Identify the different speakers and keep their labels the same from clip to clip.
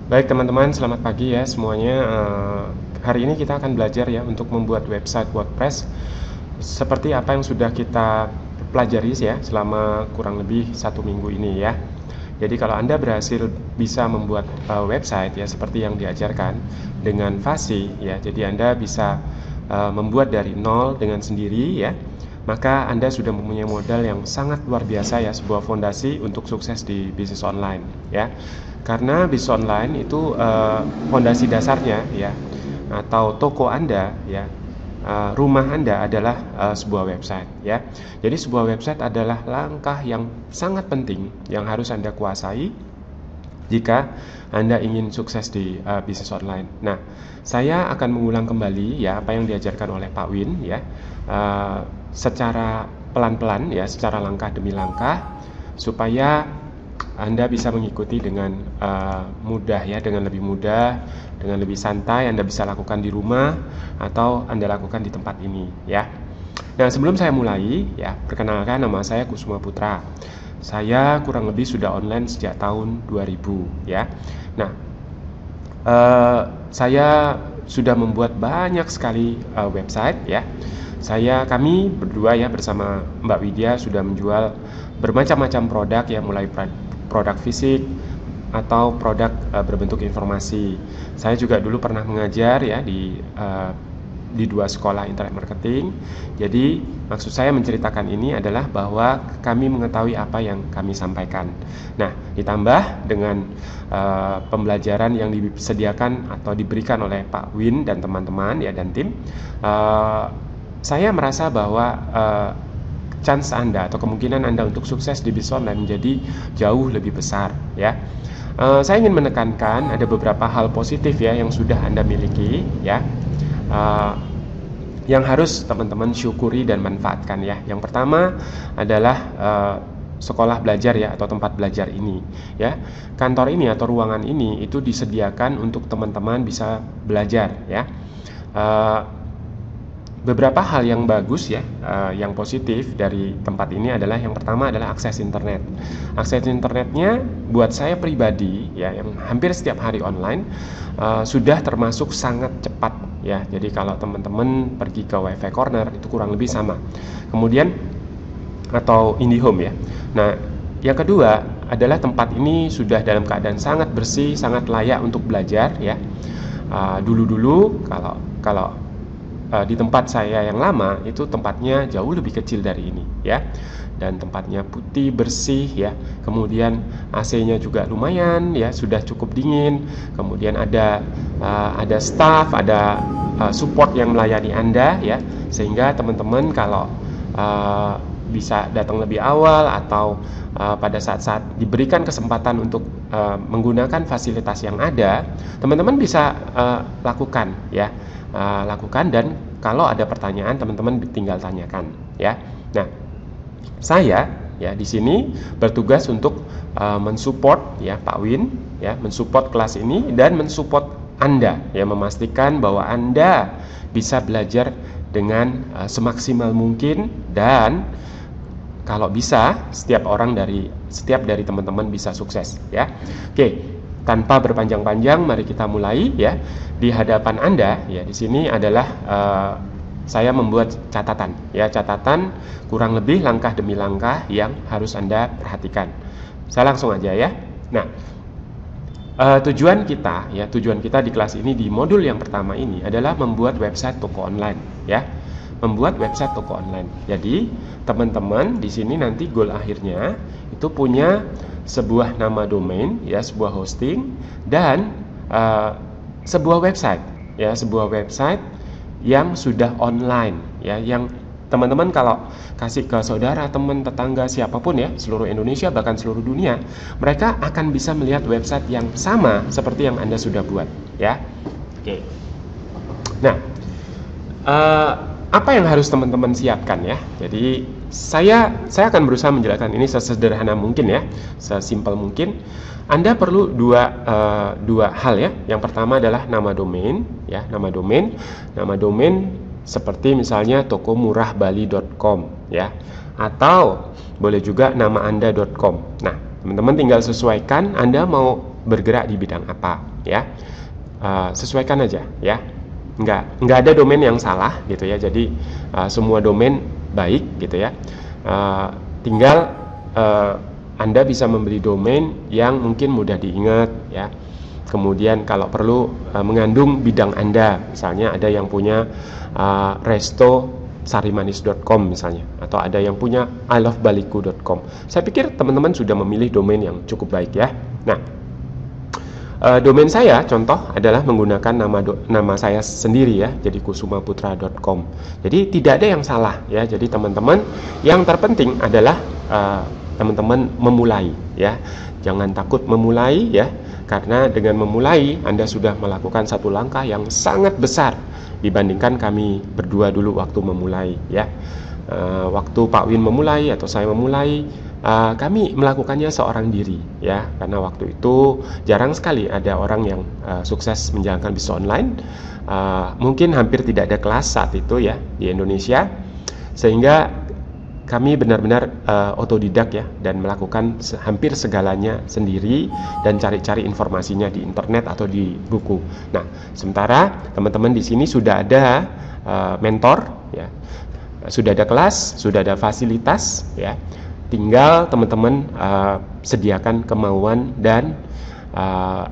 Speaker 1: Baik teman-teman, selamat pagi ya semuanya. Hari ini kita akan belajar ya untuk membuat website WordPress seperti apa yang sudah kita pelajari ya selama kurang lebih 1 minggu ini ya. Jadi kalau Anda berhasil bisa membuat website ya seperti yang diajarkan dengan fasih ya, jadi Anda bisa membuat dari nol dengan sendiri ya, maka Anda sudah mempunyai modal yang sangat luar biasa ya, sebuah fondasi untuk sukses di bisnis online ya. Karena bisnis online itu fondasi dasarnya ya, atau toko Anda ya, rumah Anda adalah sebuah website ya. Jadi sebuah website adalah langkah yang sangat penting yang harus Anda kuasai jika Anda ingin sukses di bisnis online. Nah, saya akan mengulang kembali ya apa yang diajarkan oleh Pak Win ya, secara pelan-pelan ya, secara langkah demi langkah, supaya Anda bisa mengikuti dengan mudah ya, dengan lebih mudah, dengan lebih santai. Anda bisa lakukan di rumah atau Anda lakukan di tempat ini ya. Nah, sebelum saya mulai ya, perkenalkan, nama saya Kusuma Putra. Saya kurang lebih sudah online sejak tahun 2000 ya. Nah, saya sudah membuat banyak sekali website ya. Kami berdua ya bersama Mbak Widya sudah menjual bermacam-macam produk ya, mulai produk fisik atau produk berbentuk informasi. Saya juga dulu pernah mengajar ya di 2 sekolah internet marketing. Jadi maksud saya menceritakan ini adalah bahwa kami mengetahui apa yang kami sampaikan. Nah, ditambah dengan pembelajaran yang disediakan atau diberikan oleh Pak Win dan teman-teman ya, dan tim, saya merasa bahwa chance Anda atau kemungkinan Anda untuk sukses di bisnis online menjadi jauh lebih besar ya. Saya ingin menekankan ada beberapa hal positif ya yang sudah Anda miliki ya, yang harus teman-teman syukuri dan manfaatkan ya. Yang pertama adalah sekolah belajar ya, atau tempat belajar ini ya. Kantor ini atau ruangan ini itu disediakan untuk teman-teman bisa belajar ya. Beberapa hal yang bagus ya, yang positif dari tempat ini adalah, yang pertama adalah akses internet. Akses internetnya buat saya pribadi ya, yang hampir setiap hari online, sudah termasuk sangat cepat ya. Jadi kalau teman-teman pergi ke WiFi Corner itu kurang lebih sama. Kemudian atau IndiHome ya. Nah, yang kedua adalah tempat ini sudah dalam keadaan sangat bersih, sangat layak untuk belajar ya. Dulu-dulu kalau di tempat saya yang lama itu tempatnya jauh lebih kecil dari ini ya, dan tempatnya putih bersih ya, kemudian AC-nya juga lumayan ya, sudah cukup dingin, kemudian ada staff, ada support yang melayani Anda ya, sehingga teman-teman kalau bisa datang lebih awal atau pada saat-saat diberikan kesempatan untuk menggunakan fasilitas yang ada, teman-teman bisa lakukan ya. Lakukan, dan kalau ada pertanyaan teman-teman tinggal tanyakan ya. Nah, saya ya di sini bertugas untuk mensupport ya Pak Win ya, mensupport kelas ini dan mensupport Anda ya, memastikan bahwa Anda bisa belajar dengan semaksimal mungkin, dan kalau bisa setiap dari teman-teman bisa sukses ya. Oke. Tanpa berpanjang-panjang, mari kita mulai ya. Di hadapan Anda ya, di sini adalah saya membuat catatan ya, catatan kurang lebih langkah demi langkah yang harus Anda perhatikan. Saya langsung aja ya. Nah, tujuan kita di kelas ini, di modul yang pertama ini adalah membuat website toko online ya. Membuat website toko online. Jadi, teman-teman di sini nanti goal akhirnya itu punya sebuah nama domain ya, sebuah hosting, dan sebuah website ya, sebuah website yang sudah online ya, yang teman-teman kalau kasih ke saudara, teman, tetangga, siapapun ya, seluruh Indonesia bahkan seluruh dunia, mereka akan bisa melihat website yang sama seperti yang Anda sudah buat ya. Oke. Nah, apa yang harus teman-teman siapkan ya? Jadi saya akan berusaha menjelaskan ini sesederhana mungkin ya, sesimpel mungkin. Anda perlu dua hal ya. Yang pertama adalah nama domain ya, nama domain seperti misalnya tokomurahbali.com ya, atau boleh juga nama anda.com. Nah, teman-teman tinggal sesuaikan Anda mau bergerak di bidang apa, ya. Sesuaikan aja, ya. Nggak ada domain yang salah gitu ya. Jadi semua domain baik gitu ya. Tinggal Anda bisa membeli domain yang mungkin mudah diingat ya. Kemudian kalau perlu mengandung bidang Anda, misalnya ada yang punya restosarimanis.com misalnya, atau ada yang punya ilovebaliku.com. Saya pikir teman-teman sudah memilih domain yang cukup baik ya. Nah, domain saya contoh adalah menggunakan nama saya sendiri ya, jadi kusumaputra.com. Jadi tidak ada yang salah ya. Jadi teman-teman, yang terpenting adalah teman-teman memulai ya. Jangan takut memulai ya, karena dengan memulai Anda sudah melakukan satu langkah yang sangat besar dibandingkan kami berdua dulu waktu memulai ya. Waktu Pak Win memulai atau saya memulai, kami melakukannya seorang diri ya, karena waktu itu jarang sekali ada orang yang sukses menjalankan bisnis online. Mungkin hampir tidak ada kelas saat itu ya di Indonesia, sehingga kami benar-benar otodidak ya, dan melakukan hampir segalanya sendiri dan cari-cari informasinya di internet atau di buku. Nah, sementara teman-teman di sini sudah ada mentor ya, sudah ada kelas, sudah ada fasilitas ya. Tinggal teman-teman sediakan kemauan dan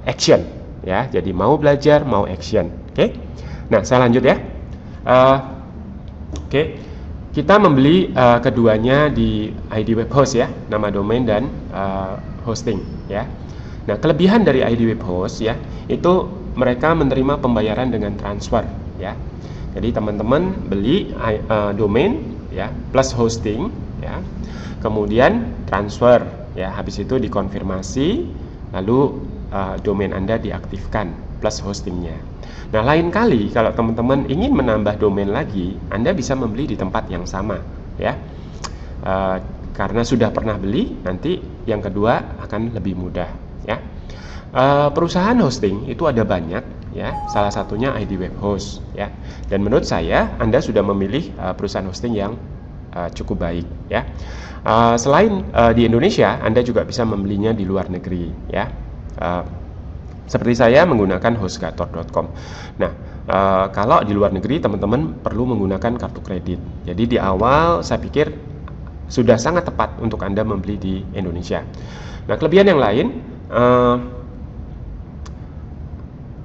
Speaker 1: action ya. Jadi mau belajar, mau action. Oke. Nah, saya lanjut ya. Oke. Kita membeli keduanya di ID Web Host ya, nama domain dan hosting ya. Nah, kelebihan dari ID Web Host ya, itu mereka menerima pembayaran dengan transfer ya. Jadi teman-teman beli domain ya plus hosting ya. Kemudian transfer ya, habis itu dikonfirmasi, lalu domain Anda diaktifkan plus hostingnya. Nah, lain kali kalau teman-teman ingin menambah domain lagi, Anda bisa membeli di tempat yang sama ya. Karena sudah pernah beli, nanti yang kedua akan lebih mudah ya. Perusahaan hosting itu ada banyak ya, salah satunya ID Web Host ya. Dan menurut saya Anda sudah memilih perusahaan hosting yang cukup baik ya. Selain di Indonesia, Anda juga bisa membelinya di luar negeri ya. Seperti saya menggunakan hostgator.com. Nah, kalau di luar negeri teman-teman perlu menggunakan kartu kredit. Jadi di awal saya pikir sudah sangat tepat untuk Anda membeli di Indonesia. Nah, kelebihan yang lain,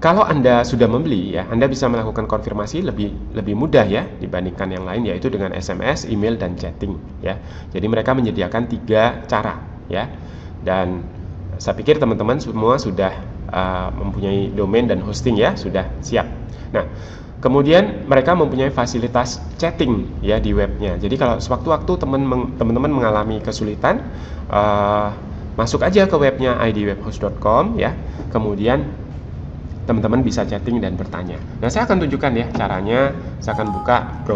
Speaker 1: kalau Anda sudah membeli ya, Anda bisa melakukan konfirmasi lebih mudah ya dibandingkan yang lain, yaitu dengan SMS, email, dan chatting ya. Jadi mereka menyediakan 3 cara ya. Dan saya pikir teman-teman semua sudah mempunyai domain dan hosting ya, sudah siap. Nah, kemudian mereka mempunyai fasilitas chatting ya di webnya. Jadi kalau sewaktu-waktu teman-teman mengalami kesulitan, masuk aja ke webnya idwebhost.com ya. Kemudian teman-teman bisa chatting dan bertanya. Nah, saya akan tunjukkan ya caranya. Saya akan buka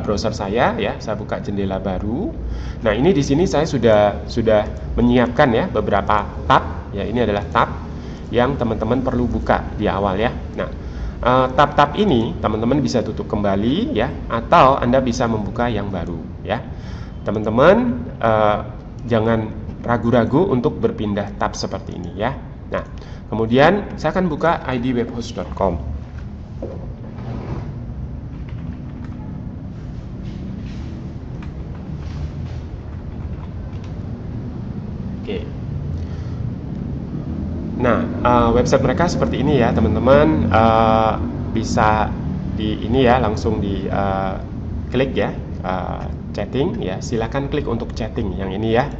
Speaker 1: browser saya ya. Saya buka jendela baru. Nah, ini di sini saya sudah menyiapkan ya beberapa tab ya. Ini adalah tab yang teman-teman perlu buka di awal ya. Nah, tab-tab ini teman-teman bisa tutup kembali ya, atau Anda bisa membuka yang baru ya. Teman-teman jangan ragu-ragu untuk berpindah tab seperti ini ya. Nah, kemudian saya akan buka idwebhost.com. Oke. Nah, website mereka seperti ini ya, teman-teman. Bisa di ini ya, langsung di klik ya, chatting ya. Silakan klik untuk chatting yang ini ya.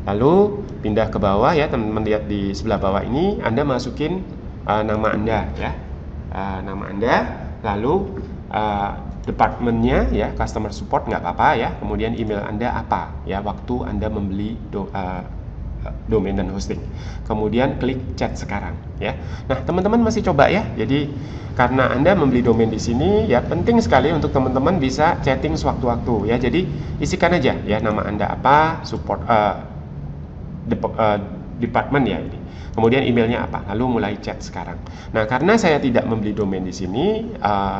Speaker 1: Lalu pindah ke bawah ya, teman-teman lihat di sebelah bawah ini, Anda masukin nama Anda ya, nama Anda, lalu departemennya ya, customer support nggak apa-apa ya. Kemudian email Anda apa ya, waktu Anda membeli domain dan hosting. Kemudian klik chat sekarang ya. Nah, teman-teman masih coba ya. Jadi karena Anda membeli domain di sini ya, penting sekali untuk teman-teman bisa chatting sewaktu-waktu ya. Jadi isikan aja ya nama Anda apa, support department ya ini. kemudian emailnya apa, lalu mulai chat sekarang. Nah, karena saya tidak membeli domain di sini,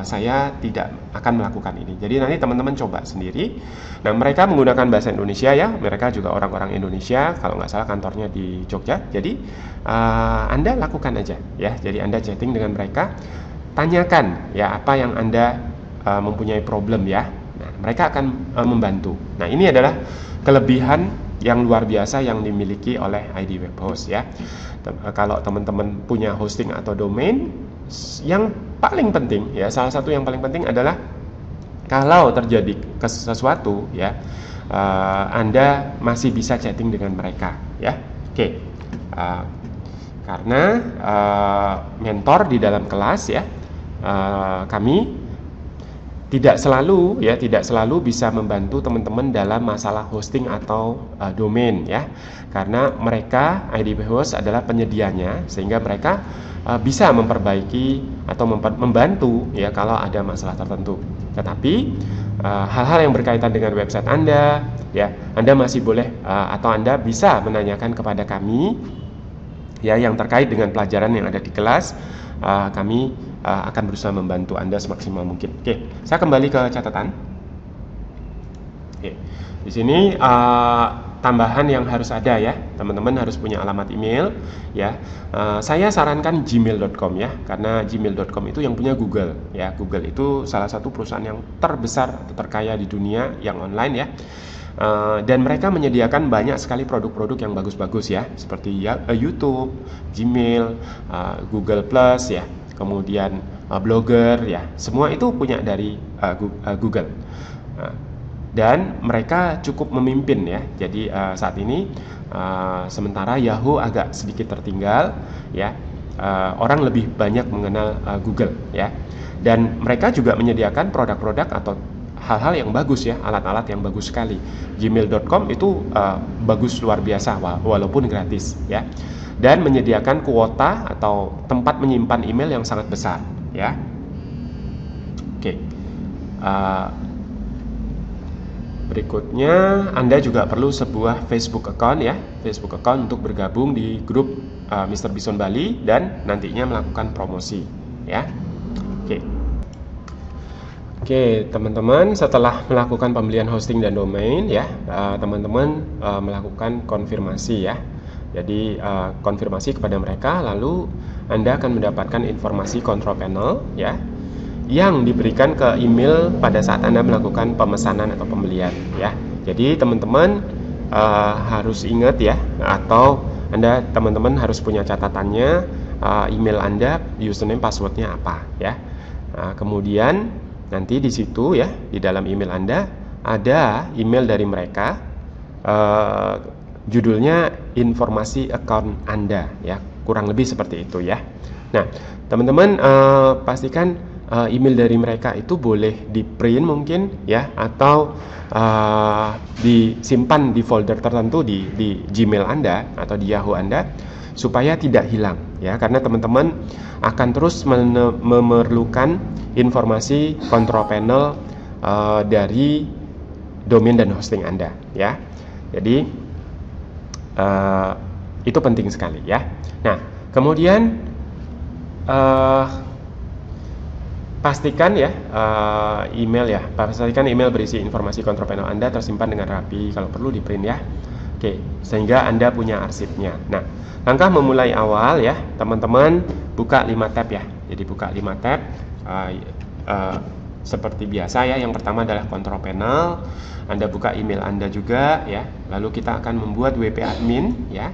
Speaker 1: saya tidak akan melakukan ini. Jadi nanti teman-teman coba sendiri. Nah, mereka menggunakan bahasa Indonesia ya, mereka juga orang-orang Indonesia, kalau nggak salah kantornya di Jogja. Jadi Anda lakukan aja ya. Jadi Anda chatting dengan mereka, tanyakan ya apa yang Anda mempunyai problem ya. Nah, mereka akan membantu. Nah, ini adalah kelebihan yang luar biasa yang dimiliki oleh ID Web Host ya. Kalau teman-teman punya hosting atau domain, yang paling penting ya, salah satu yang paling penting adalah kalau terjadi sesuatu ya, Anda masih bisa chatting dengan mereka ya. Oke. Karena mentor di dalam kelas ya, kami tidak selalu bisa membantu teman-teman dalam masalah hosting atau domain ya, karena mereka ID Web Host adalah penyedianya, sehingga mereka bisa memperbaiki atau membantu ya kalau ada masalah tertentu. Tetapi hal-hal yang berkaitan dengan website Anda ya, Anda masih boleh atau Anda bisa menanyakan kepada kami ya, yang terkait dengan pelajaran yang ada di kelas. Kami akan berusaha membantu Anda semaksimal mungkin. Oke, saya kembali ke catatan. Oke, di sini tambahan yang harus ada ya, teman-teman harus punya alamat email ya. Saya sarankan gmail.com ya, karena gmail.com itu yang punya Google ya. Google itu salah satu perusahaan yang terbesar atau terkaya di dunia yang online ya. Dan mereka menyediakan banyak sekali produk-produk yang bagus-bagus ya, seperti YouTube, Gmail, Google Plus ya, kemudian Blogger ya, semua itu punya dari Google. Dan mereka cukup memimpin ya. Jadi saat ini sementara Yahoo agak sedikit tertinggal ya, orang lebih banyak mengenal Google ya. Dan mereka juga menyediakan produk-produk atau hal-hal yang bagus ya, alat-alat yang bagus sekali. Gmail.com itu bagus luar biasa walaupun gratis ya, dan menyediakan kuota atau tempat menyimpan email yang sangat besar ya. Oke. Berikutnya Anda juga perlu sebuah Facebook account ya, Facebook account untuk bergabung di grup Mr. Bison Bali dan nantinya melakukan promosi ya. Oke, teman-teman, setelah melakukan pembelian hosting dan domain ya, teman-teman melakukan konfirmasi ya. Jadi konfirmasi kepada mereka, lalu Anda akan mendapatkan informasi control panel ya, yang diberikan ke email pada saat Anda melakukan pemesanan atau pembelian ya. Jadi teman-teman harus ingat ya, atau teman-teman harus punya catatannya, email Anda, username, passwordnya apa ya. Kemudian nanti di situ ya, di dalam email Anda ada email dari mereka, judulnya informasi account Anda ya, kurang lebih seperti itu ya. Nah, teman-teman pastikan email dari mereka itu boleh di print mungkin ya, atau disimpan di folder tertentu di Gmail Anda atau di Yahoo Anda, supaya tidak hilang ya, karena teman-teman akan terus memerlukan informasi control panel dari domain dan hosting Anda ya. Jadi itu penting sekali ya. Nah, kemudian pastikan ya pastikan email berisi informasi control panel Anda tersimpan dengan rapi, kalau perlu di print ya. Oke, sehingga Anda punya arsipnya. Nah, langkah memulai awal ya, teman-teman buka 5 tab ya. Jadi buka 5 tab seperti biasa ya. Yang pertama adalah control panel. Anda buka email Anda juga ya. Lalu kita akan membuat WP admin ya.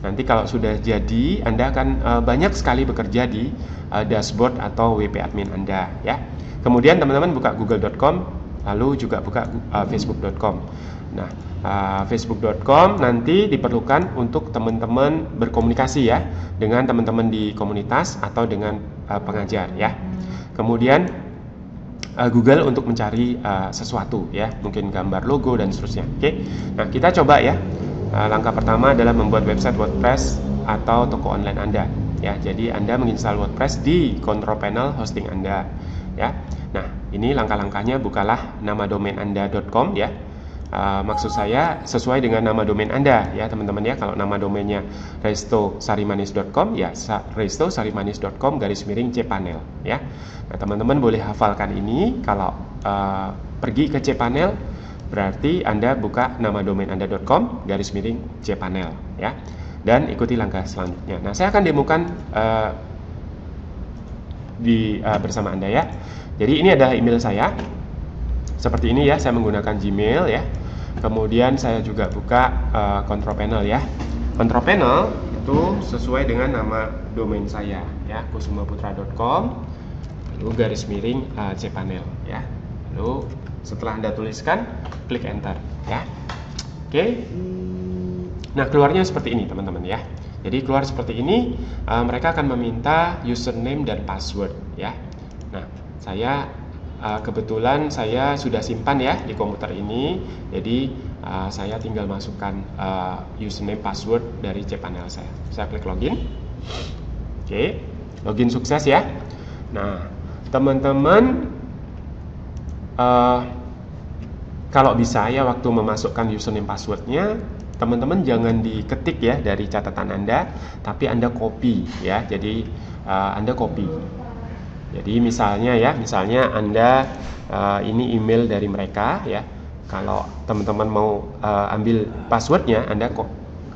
Speaker 1: Nanti kalau sudah jadi, Anda akan banyak sekali bekerja di dashboard atau WP admin Anda ya. Kemudian teman-teman buka google.com, lalu juga buka facebook.com. Nah, facebook.com nanti diperlukan untuk teman-teman berkomunikasi ya, dengan teman-teman di komunitas atau dengan pengajar ya. Kemudian Google untuk mencari sesuatu ya, mungkin gambar, logo dan seterusnya. Oke. Nah, kita coba ya. Langkah pertama adalah membuat website WordPress atau toko online Anda ya. Jadi Anda menginstal WordPress di control panel hosting Anda ya. Nah, ini langkah-langkahnya, bukalah nama domain Anda.com ya. Maksud saya sesuai dengan nama domain Anda ya teman-teman ya. Kalau nama domainnya restosarimanis.com ya restosarimanis.com/cpanel ya. Nah, teman-teman boleh hafalkan ini. Kalau pergi ke cpanel berarti Anda buka nama domain Anda.com/cpanel ya. Dan ikuti langkah selanjutnya. Nah, saya akan demokan bersama Anda ya. Jadi ini adalah email saya. Seperti ini ya, saya menggunakan Gmail ya. Kemudian saya juga buka control panel ya. Control panel itu sesuai dengan nama domain saya ya, kusumaputra.com _cpanel ya. Lalu setelah Anda tuliskan, klik enter ya. Oke. Nah, keluarnya seperti ini teman-teman ya. Jadi keluar seperti ini, mereka akan meminta username dan password ya. Nah, kebetulan saya sudah simpan ya di komputer ini, jadi saya tinggal masukkan username password dari cpanel saya. Saya klik login. Oke, login sukses ya. Nah, teman-teman kalau bisa ya waktu memasukkan username passwordnya, teman-teman jangan diketik ya dari catatan Anda, tapi Anda copy ya. Jadi Anda copy. Jadi misalnya Anda ini email dari mereka ya. Kalau teman-teman mau ambil passwordnya, Anda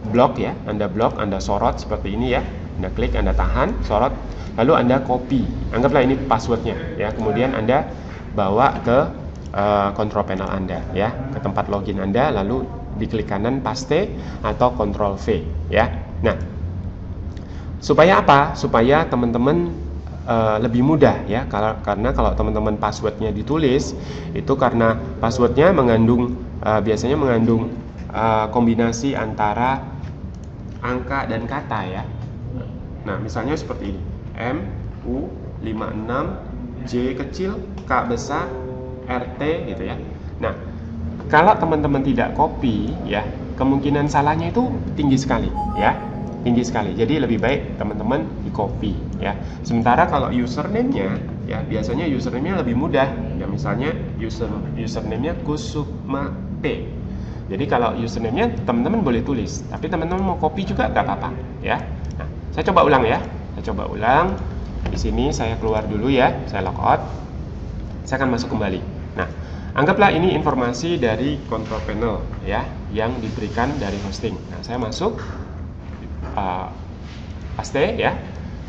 Speaker 1: blok ya, Anda sorot seperti ini ya. Anda klik, Anda tahan, sorot, lalu Anda copy. Anggaplah ini passwordnya ya. Kemudian Anda bawa ke control panel Anda ya, ke tempat login Anda, lalu diklik kanan paste atau Ctrl V ya. Nah, supaya apa? Supaya teman-teman lebih mudah ya, karena kalau teman-teman passwordnya ditulis itu karena passwordnya biasanya mengandung kombinasi antara angka dan kata ya. Nah, misalnya seperti ini, MU56 J kecil K besar RT gitu ya. Nah, kalau teman-teman tidak copy ya, kemungkinan salahnya itu tinggi sekali ya. Tinggi sekali. Jadi lebih baik teman-teman di copy ya. Sementara kalau username-nya ya, biasanya username-nya lebih mudah. Ya misalnya username-nya Kusuma P. Jadi kalau username-nya teman-teman boleh tulis, tapi teman-teman mau copy juga nggak apa-apa ya. Nah, saya coba ulang ya. Saya coba ulang. Di sini saya keluar dulu ya. Saya logout. Saya akan masuk kembali. Nah, anggaplah ini informasi dari control panel ya, yang diberikan dari hosting. Nah, saya masuk. Paste ya,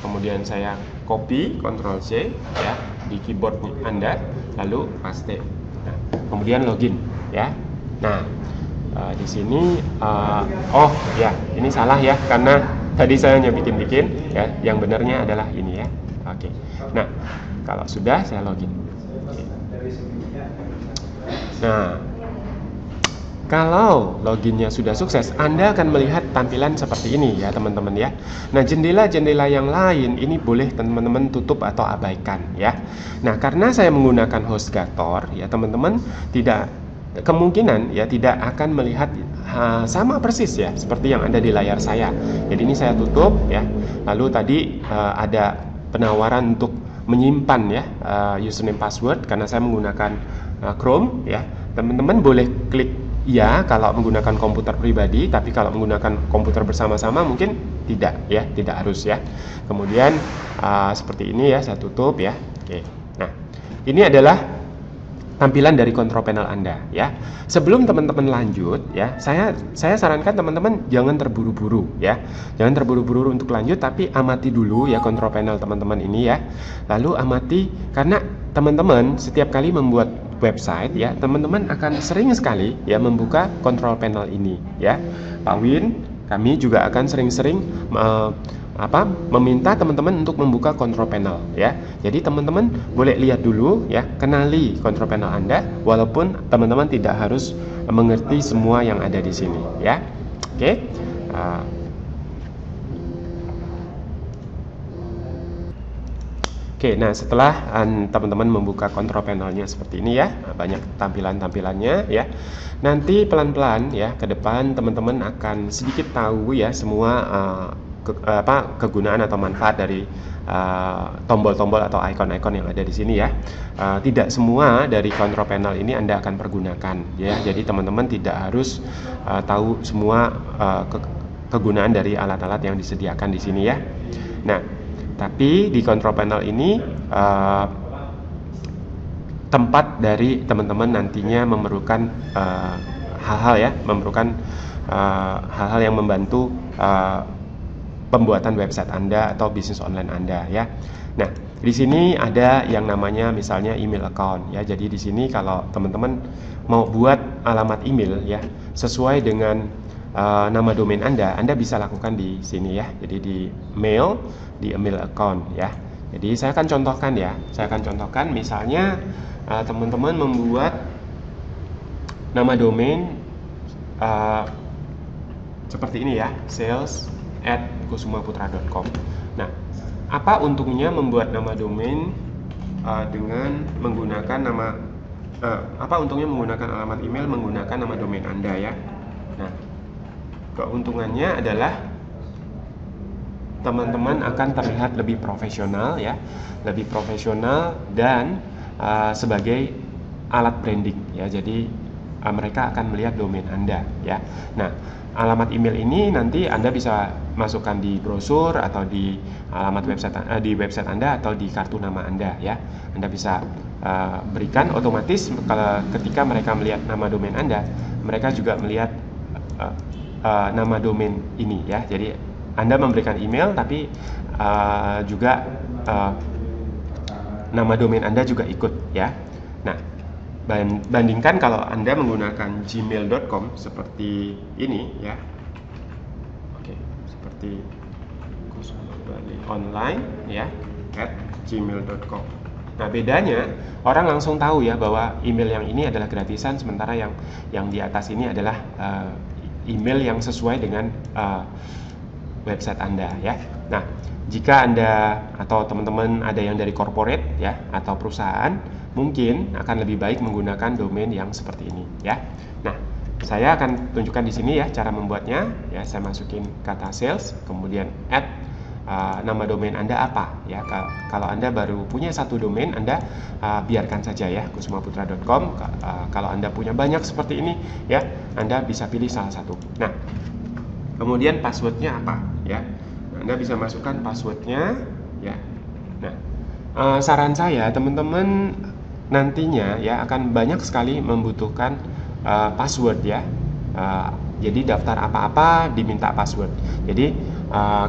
Speaker 1: kemudian saya copy Ctrl C ya di keyboard Anda, lalu paste. Nah, kemudian login ya. Nah, di sini oh ya, ini salah ya, karena tadi saya hanya bikin ya, yang benarnya adalah ini ya. Oke. Nah, kalau sudah saya login. Nah, kalau loginnya sudah sukses, Anda akan melihat tampilan seperti ini ya teman-teman ya. Nah, jendela-jendela yang lain ini boleh teman-teman tutup atau abaikan ya. Nah, karena saya menggunakan HostGator ya teman-teman, kemungkinan ya tidak akan melihat sama persis ya seperti yang ada di layar saya. Jadi ini saya tutup ya. Lalu tadi ada penawaran untuk menyimpan ya username password karena saya menggunakan Chrome ya. Teman-teman boleh klik ya kalau menggunakan komputer pribadi, tapi kalau menggunakan komputer bersama-sama mungkin tidak ya, tidak harus ya. Kemudian seperti ini ya, saya tutup ya. Oke. Nah, ini adalah tampilan dari control panel Anda ya. Sebelum teman-teman lanjut ya, saya sarankan teman-teman jangan terburu-buru ya. Jangan terburu-buru untuk lanjut, tapi amati dulu ya control panel teman-teman ini ya. Lalu amati, karena teman-teman setiap kali membuat website ya, teman-teman akan sering sekali ya membuka control panel ini ya. Pak Win, kami juga akan sering-sering meminta teman-teman untuk membuka control panel ya. Jadi teman-teman boleh lihat dulu ya, kenali control panel Anda, walaupun teman-teman tidak harus mengerti semua yang ada di sini ya. Oke. Oke, nah setelah teman-teman membuka control panelnya seperti ini ya, banyak tampilannya ya. Nanti pelan-pelan ya ke depan teman-teman akan sedikit tahu ya semua kegunaan atau manfaat dari tombol-tombol atau icon-icon yang ada di sini ya. Tidak semua dari control panel ini Anda akan pergunakan ya. Jadi teman-teman tidak harus tahu semua kegunaan dari alat-alat yang disediakan di sini ya. Nah, tapi di control panel ini tempat dari teman-teman nantinya memerlukan hal-hal ya, memerlukan hal-hal yang membantu pembuatan website Anda atau bisnis online Anda ya. Nah, di sini ada yang namanya misalnya email account ya. Jadi di sini kalau teman-teman mau buat alamat email ya sesuai dengan nama domain Anda bisa lakukan di sini ya. Jadi di mail, di email account ya. Jadi saya akan contohkan ya. Saya akan contohkan misalnya teman-teman membuat nama domain seperti ini ya, sales@kusumaputra.com. Nah, apa untungnya membuat nama domain dengan menggunakan apa untungnya menggunakan alamat email menggunakan nama domain Anda ya. Nah, keuntungannya adalah teman-teman akan terlihat lebih profesional ya, lebih profesional dan sebagai alat branding ya. Jadi mereka akan melihat domain Anda ya. Nah, alamat email ini nanti Anda bisa masukkan di brosur atau di alamat website Anda atau di kartu nama Anda ya. Anda bisa berikan otomatis ketika mereka melihat nama domain Anda, mereka juga melihat nama domain ini ya. Jadi Anda memberikan email tapi juga nama domain Anda juga ikut ya. Nah, bandingkan kalau Anda menggunakan gmail.com seperti ini ya. Oke, seperti online ya @gmail.com. Nah, bedanya orang langsung tahu ya bahwa email yang ini adalah gratisan, sementara yang di atas ini adalah email yang sesuai dengan website Anda ya. Nah, jika Anda atau teman-teman ada yang dari corporate ya atau perusahaan, mungkin akan lebih baik menggunakan domain yang seperti ini ya. Nah, saya akan tunjukkan di sini ya cara membuatnya ya. Saya masukin kata sales, kemudian add nama domain Anda apa ya. Kalau Anda baru punya satu domain, Anda biarkan saja ya kusumaputra.com. Kalau Anda punya banyak seperti ini ya, Anda bisa pilih salah satu. Nah, kemudian passwordnya apa ya. Anda bisa masukkan passwordnya ya. Nah, saran saya teman-teman nantinya ya akan banyak sekali membutuhkan password ya. Jadi daftar apa-apa diminta password. Jadi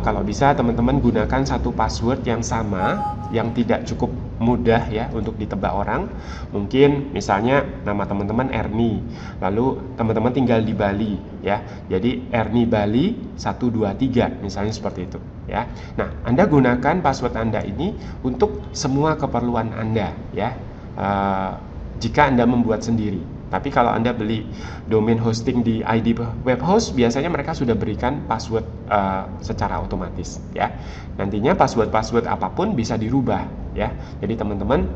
Speaker 1: kalau bisa teman-teman gunakan satu password yang sama, yang tidak cukup mudah ya untuk ditebak orang. Mungkin misalnya nama teman-teman Erni, lalu teman-teman tinggal di Bali ya. Jadi Erni Bali 123 misalnya seperti itu ya. Nah, Anda gunakan password Anda ini untuk semua keperluan Anda ya. Jika Anda membuat sendiri. Tapi kalau Anda beli domain hosting di ID Web Host, biasanya mereka sudah berikan password secara otomatis ya. Nantinya password apapun bisa dirubah ya. Jadi teman-teman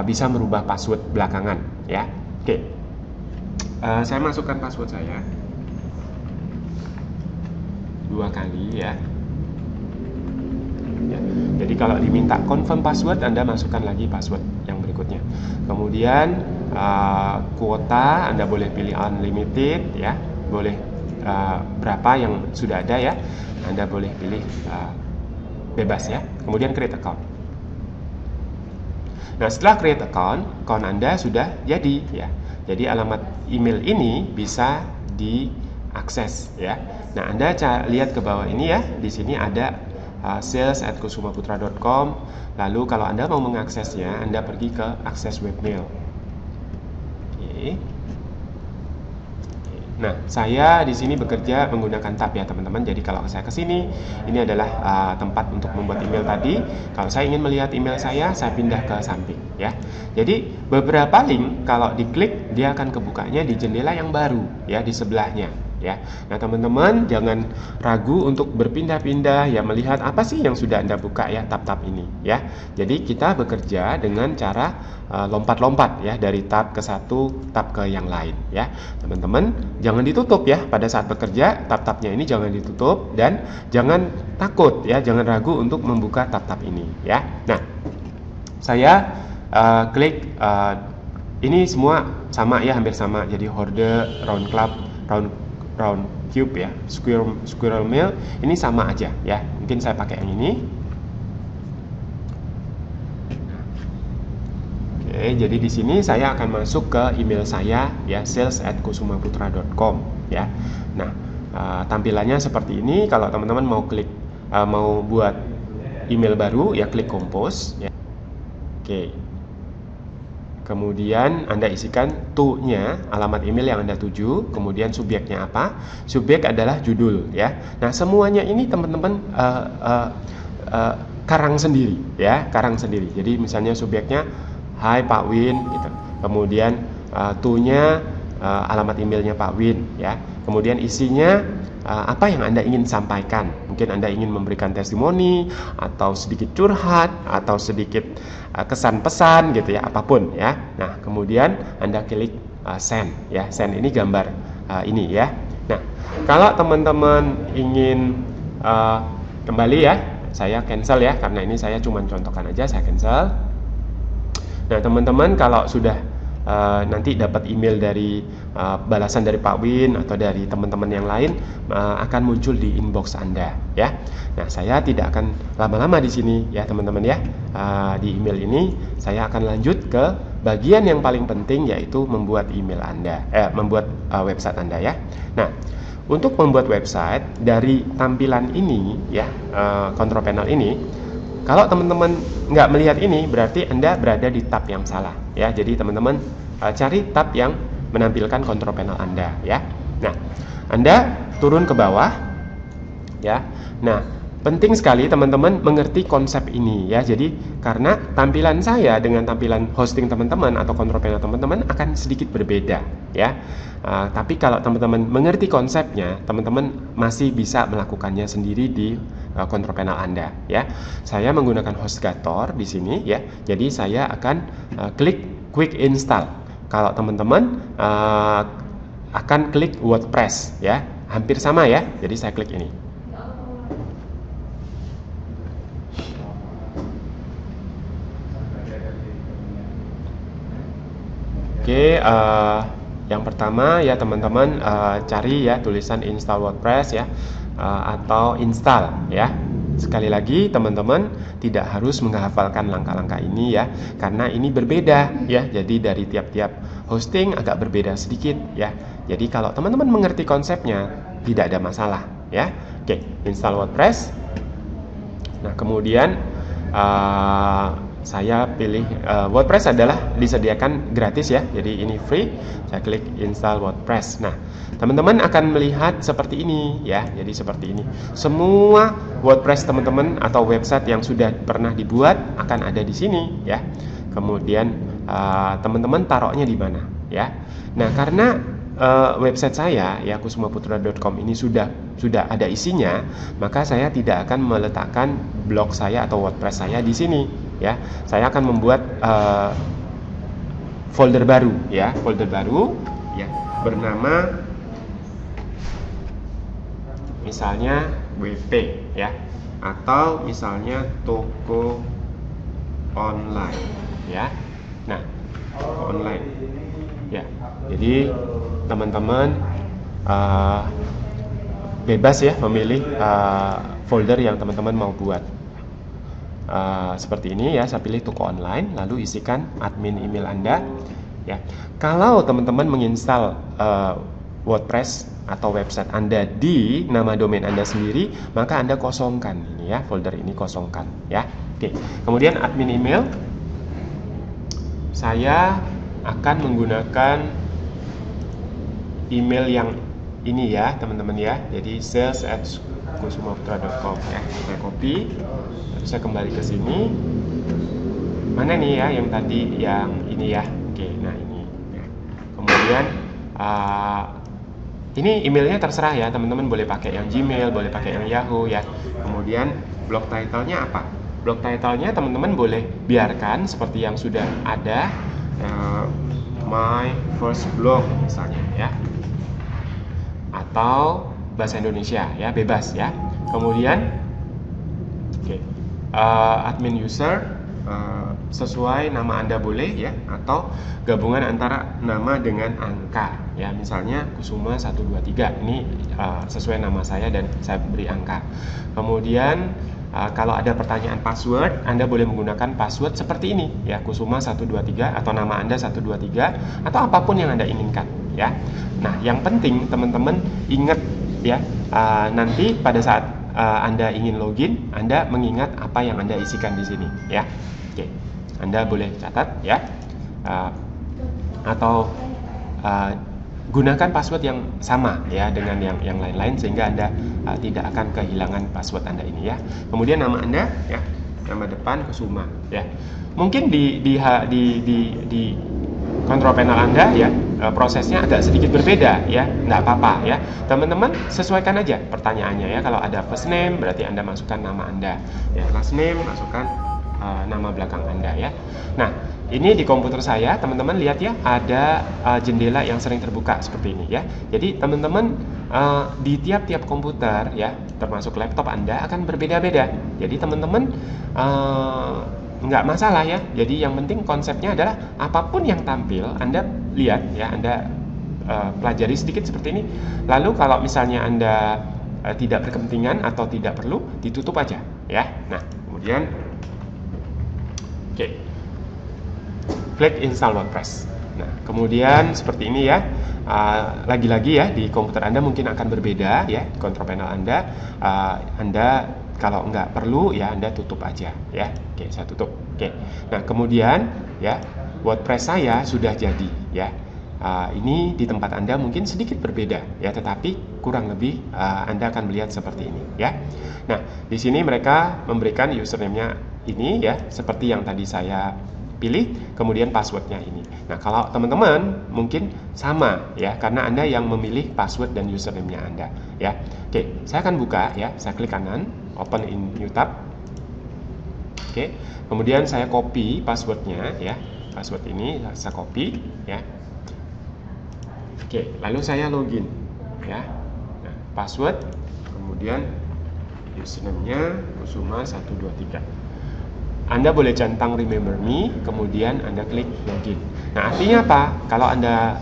Speaker 1: bisa merubah password belakangan ya. Oke. Saya masukkan password saya 2 kali ya. Jadi kalau diminta confirm password, Anda masukkan lagi password yang berikutnya. Kemudian kuota Anda boleh pilih unlimited ya, boleh berapa yang sudah ada ya. Anda boleh pilih bebas ya. Kemudian create account. Nah, setelah create account Anda sudah jadi ya. Jadi alamat email ini bisa diakses ya. Nah, Anda lihat ke bawah ini ya. Di sini ada sales@kusumaputra.com. Lalu kalau Anda mau mengaksesnya, Anda pergi ke akses webmail. Oke. Nah, saya di sini bekerja menggunakan tab ya teman-teman. Jadi kalau saya ke sini, ini adalah tempat untuk membuat email tadi. Kalau saya ingin melihat email saya pindah ke samping ya. Jadi beberapa link kalau diklik dia akan kebukanya di jendela yang baru ya di sebelahnya ya. Nah, teman-teman jangan ragu untuk berpindah-pindah ya, melihat apa sih yang sudah Anda buka ya, tab-tab ini ya. Jadi kita bekerja dengan cara lompat-lompat ya, dari tab ke satu, tab ke yang lain ya. Teman-teman jangan ditutup ya pada saat bekerja, tab-tabnya ini jangan ditutup, dan jangan takut ya, jangan ragu untuk membuka tab-tab ini ya. Nah, saya klik ini semua sama ya, hampir sama. Jadi horde, round club, round cube ya, squirrel mail ini sama aja ya. Mungkin saya pakai yang ini. Oke, jadi di sini saya akan masuk ke email saya ya, sales@kusumaputra.com ya. Nah, tampilannya seperti ini. Kalau teman-teman mau buat email baru ya, klik compose ya. Oke. Kemudian Anda isikan to-nya, alamat email yang Anda tuju, kemudian subjeknya apa? Subjek adalah judul ya. Nah, semuanya ini teman-teman karang sendiri ya, karang sendiri. Jadi misalnya subjeknya Hai Pak Win gitu. Kemudian to-nya alamat emailnya Pak Win ya. Kemudian isinya apa yang Anda ingin sampaikan. Mungkin Anda ingin memberikan testimoni, atau sedikit curhat, atau sedikit kesan pesan gitu ya, apapun ya. Nah, kemudian Anda klik send ya. Send ini gambar ini ya. Nah, kalau teman-teman ingin kembali ya, saya cancel ya, karena ini saya cuma contohkan aja, saya cancel. Nah, teman-teman kalau sudah nanti dapat email dari balasan dari Pak Win atau dari teman-teman yang lain, akan muncul di inbox Anda ya. Nah, saya tidak akan lama-lama di sini ya teman-teman ya. Di email ini saya akan lanjut ke bagian yang paling penting, yaitu membuat email Anda, membuat website Anda ya. Nah, untuk membuat website dari tampilan ini ya, control panel ini, kalau teman-teman nggak melihat ini, berarti Anda berada di tab yang salah ya. Jadi teman-teman cari tab yang menampilkan control panel Anda ya. Nah, Anda turun ke bawah ya. Nah, penting sekali teman-teman mengerti konsep ini ya. Jadi karena tampilan saya dengan tampilan hosting teman-teman atau control panel teman-teman akan sedikit berbeda ya. Tapi kalau teman-teman mengerti konsepnya, teman-teman masih bisa melakukannya sendiri di control panel Anda ya. Saya menggunakan HostGator di sini ya. Jadi saya akan klik quick install. Kalau teman-teman akan klik WordPress ya. Hampir sama ya. Jadi saya klik ini. Oke, yang pertama ya teman-teman cari ya tulisan install WordPress ya, atau install ya. Sekali lagi teman-teman tidak harus menghafalkan langkah-langkah ini ya, karena ini berbeda ya. Jadi dari tiap-tiap hosting agak berbeda sedikit ya. Jadi kalau teman-teman mengerti konsepnya tidak ada masalah ya. Oke, install WordPress. Nah, kemudian saya pilih WordPress adalah disediakan gratis ya, jadi ini free. Saya klik install WordPress. Nah, teman-teman akan melihat seperti ini ya. Jadi seperti ini. Semua WordPress teman-teman atau website yang sudah pernah dibuat akan ada di sini ya. Kemudian teman-teman taruhnya di mana ya. Nah, karena website saya ya, kusumaputra.com ini sudah ada isinya, maka saya tidak akan meletakkan blog saya atau WordPress saya di sini ya. Saya akan membuat folder baru ya, bernama misalnya WP ya, atau misalnya toko online ya. Nah, toko online ya. Jadi teman-teman bebas ya memilih folder yang teman-teman mau buat. Seperti ini ya, saya pilih toko online, lalu isikan admin email Anda ya. Kalau teman-teman menginstal WordPress atau website Anda di nama domain Anda sendiri, maka Anda kosongkan ini ya, folder ini kosongkan ya. Oke. Kemudian admin email, saya akan menggunakan email yang ini ya teman-teman ya. Jadi sales@kusumaputra.com ya. Saya copy, terus saya kembali ke sini. Mana nih ya yang tadi, yang ini ya. Oke, nah ini ya. Kemudian ini emailnya terserah ya, teman-teman boleh pakai yang Gmail, boleh pakai yang Yahoo ya. Kemudian blog title-nya apa? Blog title-nya teman-teman boleh biarkan seperti yang sudah ada, my first blog misalnya ya, atau bahasa Indonesia ya, bebas ya. Kemudian admin user, sesuai nama Anda boleh ya, atau gabungan antara nama dengan angka ya, misalnya Kusuma 123 ini sesuai nama saya dan saya beri angka. Kemudian kalau ada pertanyaan password, Anda boleh menggunakan password seperti ini ya, Kusuma 123 atau nama Anda 123 atau apapun yang Anda inginkan ya. Nah, yang penting teman-teman ingat ya, nanti pada saat Anda ingin login, Anda mengingat apa yang Anda isikan di sini ya. Oke, Anda boleh catat ya, atau gunakan password yang sama ya dengan yang lain-lain sehingga Anda tidak akan kehilangan password Anda ini ya. Kemudian nama Anda ya, nama depan Kusuma ya. Mungkin di control panel Anda ya, prosesnya agak sedikit berbeda ya, nggak apa-apa ya. Teman-teman sesuaikan aja pertanyaannya ya. Kalau ada first name berarti Anda masukkan nama Anda ya, last name masukkan nama belakang Anda ya. Nah, ini di komputer saya, teman-teman lihat ya, ada jendela yang sering terbuka seperti ini ya. Jadi teman-teman di tiap-tiap komputer ya, termasuk laptop Anda akan berbeda-beda. Jadi teman-teman nggak masalah ya. Jadi yang penting konsepnya adalah apapun yang tampil Anda lihat ya, Anda pelajari sedikit seperti ini. Lalu kalau misalnya Anda tidak berkepentingan atau tidak perlu, ditutup aja ya. Nah, kemudian klik install WordPress. Nah, kemudian seperti ini ya. Lagi-lagi ya, di komputer Anda mungkin akan berbeda ya, control panel Anda. Anda kalau nggak perlu ya Anda tutup aja ya. Oke, saya tutup. Oke. Nah, kemudian ya, WordPress saya sudah jadi ya. Ini di tempat Anda mungkin sedikit berbeda ya, tetapi kurang lebih Anda akan melihat seperti ini ya. Nah, di sini mereka memberikan username-nya ini ya, seperti yang tadi saya pilih, kemudian passwordnya ini. Nah, kalau teman-teman mungkin sama ya, karena Anda yang memilih password dan username-nya Anda ya. Oke, saya akan buka ya, saya klik kanan, open in new tab. Oke, kemudian saya copy passwordnya ya, password ini saya copy ya. Oke, lalu saya login ya. Nah, password, kemudian username-nya Kusuma 123. Anda boleh centang remember me, kemudian Anda klik login. Nah, artinya apa? Kalau Anda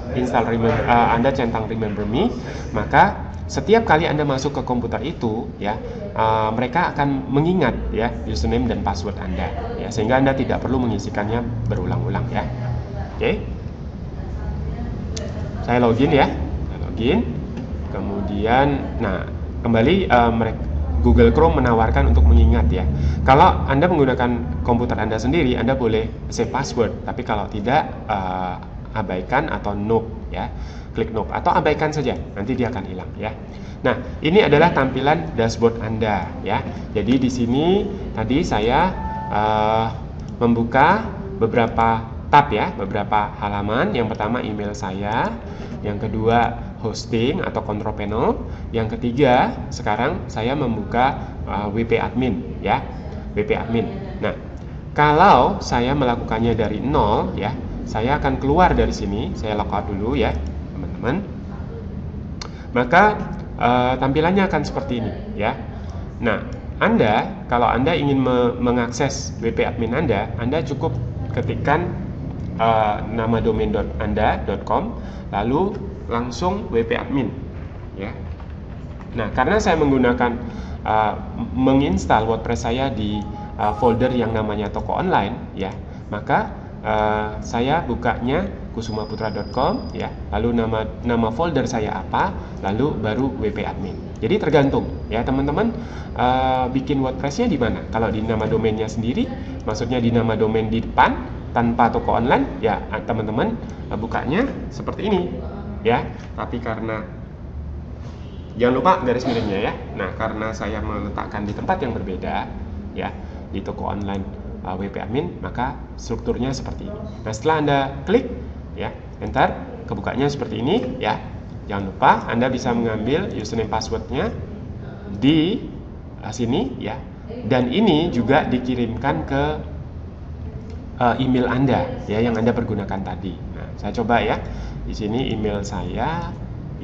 Speaker 1: Anda centang remember me, maka setiap kali Anda masuk ke komputer itu ya, mereka akan mengingat ya username dan password Anda ya, sehingga Anda tidak perlu mengisikannya berulang-ulang ya. Oke. Saya login ya. Saya login. Kemudian kembali Google Chrome menawarkan untuk mengingat ya. Kalau Anda menggunakan komputer Anda sendiri, Anda boleh save password, tapi kalau tidak, abaikan atau nope ya. Klik nope atau abaikan saja, nanti dia akan hilang ya. Nah, ini adalah tampilan dashboard Anda ya. Jadi di sini tadi saya membuka beberapa tab ya, beberapa halaman. Yang pertama email saya, yang kedua hosting atau control panel, yang ketiga sekarang saya membuka WP admin ya, WP admin. Nah, kalau saya melakukannya dari nol ya, saya akan keluar dari sini, saya logout dulu ya teman-teman. Maka tampilannya akan seperti ini ya. Nah, Anda kalau Anda ingin mengakses WP admin Anda cukup ketikkan nama domain anda.com lalu langsung WP admin ya. Nah, karena saya menggunakan menginstal WordPress saya di folder yang namanya toko online ya, maka saya bukanya kusumaputra.com ya, lalu nama folder saya apa, lalu baru WP admin. Jadi tergantung ya teman-teman, bikin WordPress-nya di mana. Kalau di nama domainnya sendiri, maksudnya di nama domain di depan tanpa toko online ya, teman-teman bukanya seperti ini ya. Tapi karena jangan lupa garis miringnya ya. Nah, karena saya meletakkan di tempat yang berbeda ya, di toko online WP admin, maka strukturnya seperti ini. Nah, setelah Anda klik ya enter, kebukanya seperti ini ya. Jangan lupa Anda bisa mengambil username passwordnya di sini ya. Dan ini juga dikirimkan ke email Anda ya yang Anda pergunakan tadi. Nah, saya coba ya. Di sini email saya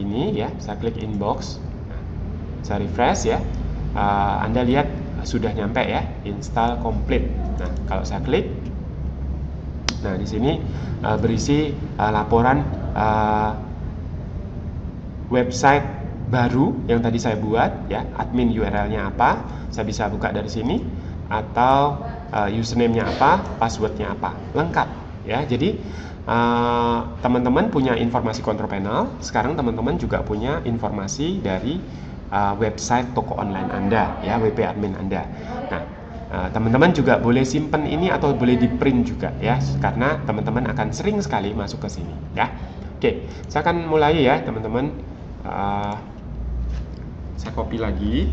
Speaker 1: ini ya, saya klik inbox. Nah, saya refresh ya. Anda lihat sudah nyampe ya, install complete. Nah, kalau saya klik, nah di sini berisi laporan website baru yang tadi saya buat ya, admin URL-nya apa, saya bisa buka dari sini, atau username-nya apa, password-nya apa, lengkap ya. Jadi teman-teman punya informasi control panel, sekarang teman-teman juga punya informasi dari website toko online Anda ya, WP admin Anda. Nah, teman-teman juga boleh simpan ini atau boleh di print juga ya, karena teman-teman akan sering sekali masuk ke sini ya. Oke, saya akan mulai ya teman-teman. Saya copy lagi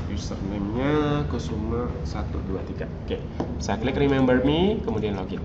Speaker 1: username-nya Kusuma 123. Oke, saya klik remember me, kemudian login.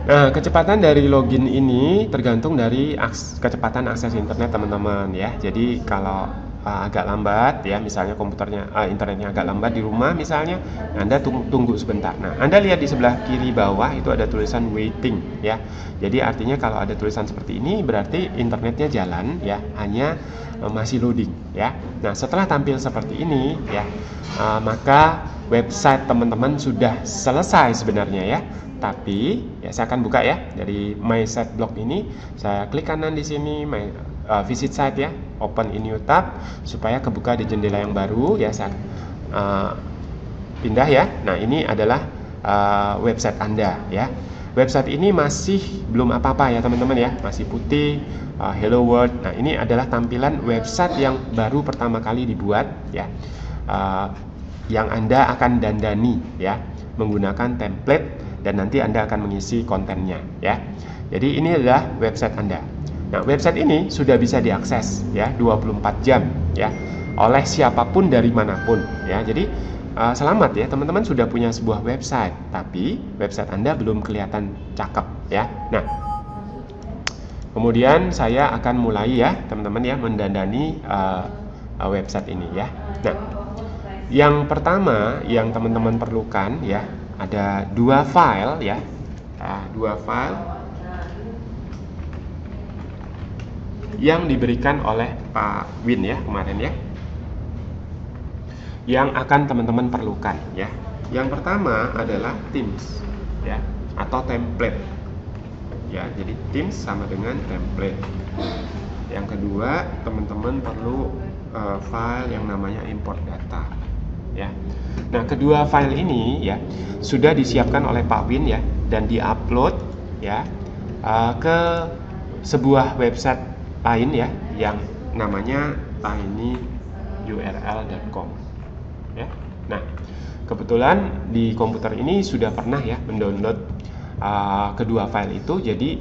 Speaker 1: Nah, kecepatan dari login ini tergantung dari kecepatan akses internet teman-teman ya. Jadi kalau agak lambat ya, misalnya komputernya internetnya agak lambat di rumah misalnya, Anda tunggu sebentar. Nah, Anda lihat di sebelah kiri bawah itu ada tulisan waiting ya. Jadi artinya kalau ada tulisan seperti ini berarti internetnya jalan ya, hanya masih loading ya. Nah, setelah tampil seperti ini ya, maka website teman-teman sudah selesai sebenarnya ya. Tapi ya saya akan buka ya dari my site blog ini. Saya klik kanan di sini visit site ya, open in new tab supaya kebuka di jendela yang baru ya. Saya pindah ya. Nah, ini adalah website Anda ya. Website ini masih belum apa-apa ya teman-teman ya, masih putih, hello world. Nah, ini adalah tampilan website yang baru pertama kali dibuat ya, yang Anda akan dandani ya menggunakan template, dan nanti Anda akan mengisi kontennya ya. Jadi ini adalah website Anda. Nah, website ini sudah bisa diakses ya 24 jam ya oleh siapapun dari manapun ya. Jadi selamat ya teman-teman, sudah punya sebuah website, tapi website Anda belum kelihatan cakep ya. Nah, kemudian saya akan mulai ya teman-teman ya mendandani website ini ya. Nah, yang pertama yang teman-teman perlukan ya, ada dua file ya, dua file yang diberikan oleh Pak Win ya kemarin ya, yang akan teman-teman perlukan ya. Yang pertama adalah Themes ya, atau template ya. Jadi Themes sama dengan template. Yang kedua, teman-teman perlu file yang namanya import data ya. Nah, kedua file ini ya sudah disiapkan oleh Pak Win ya, dan diupload ya ke sebuah website lain ya yang namanya tinyurl.com ya. Nah, kebetulan di komputer ini sudah pernah ya mendownload kedua file itu, jadi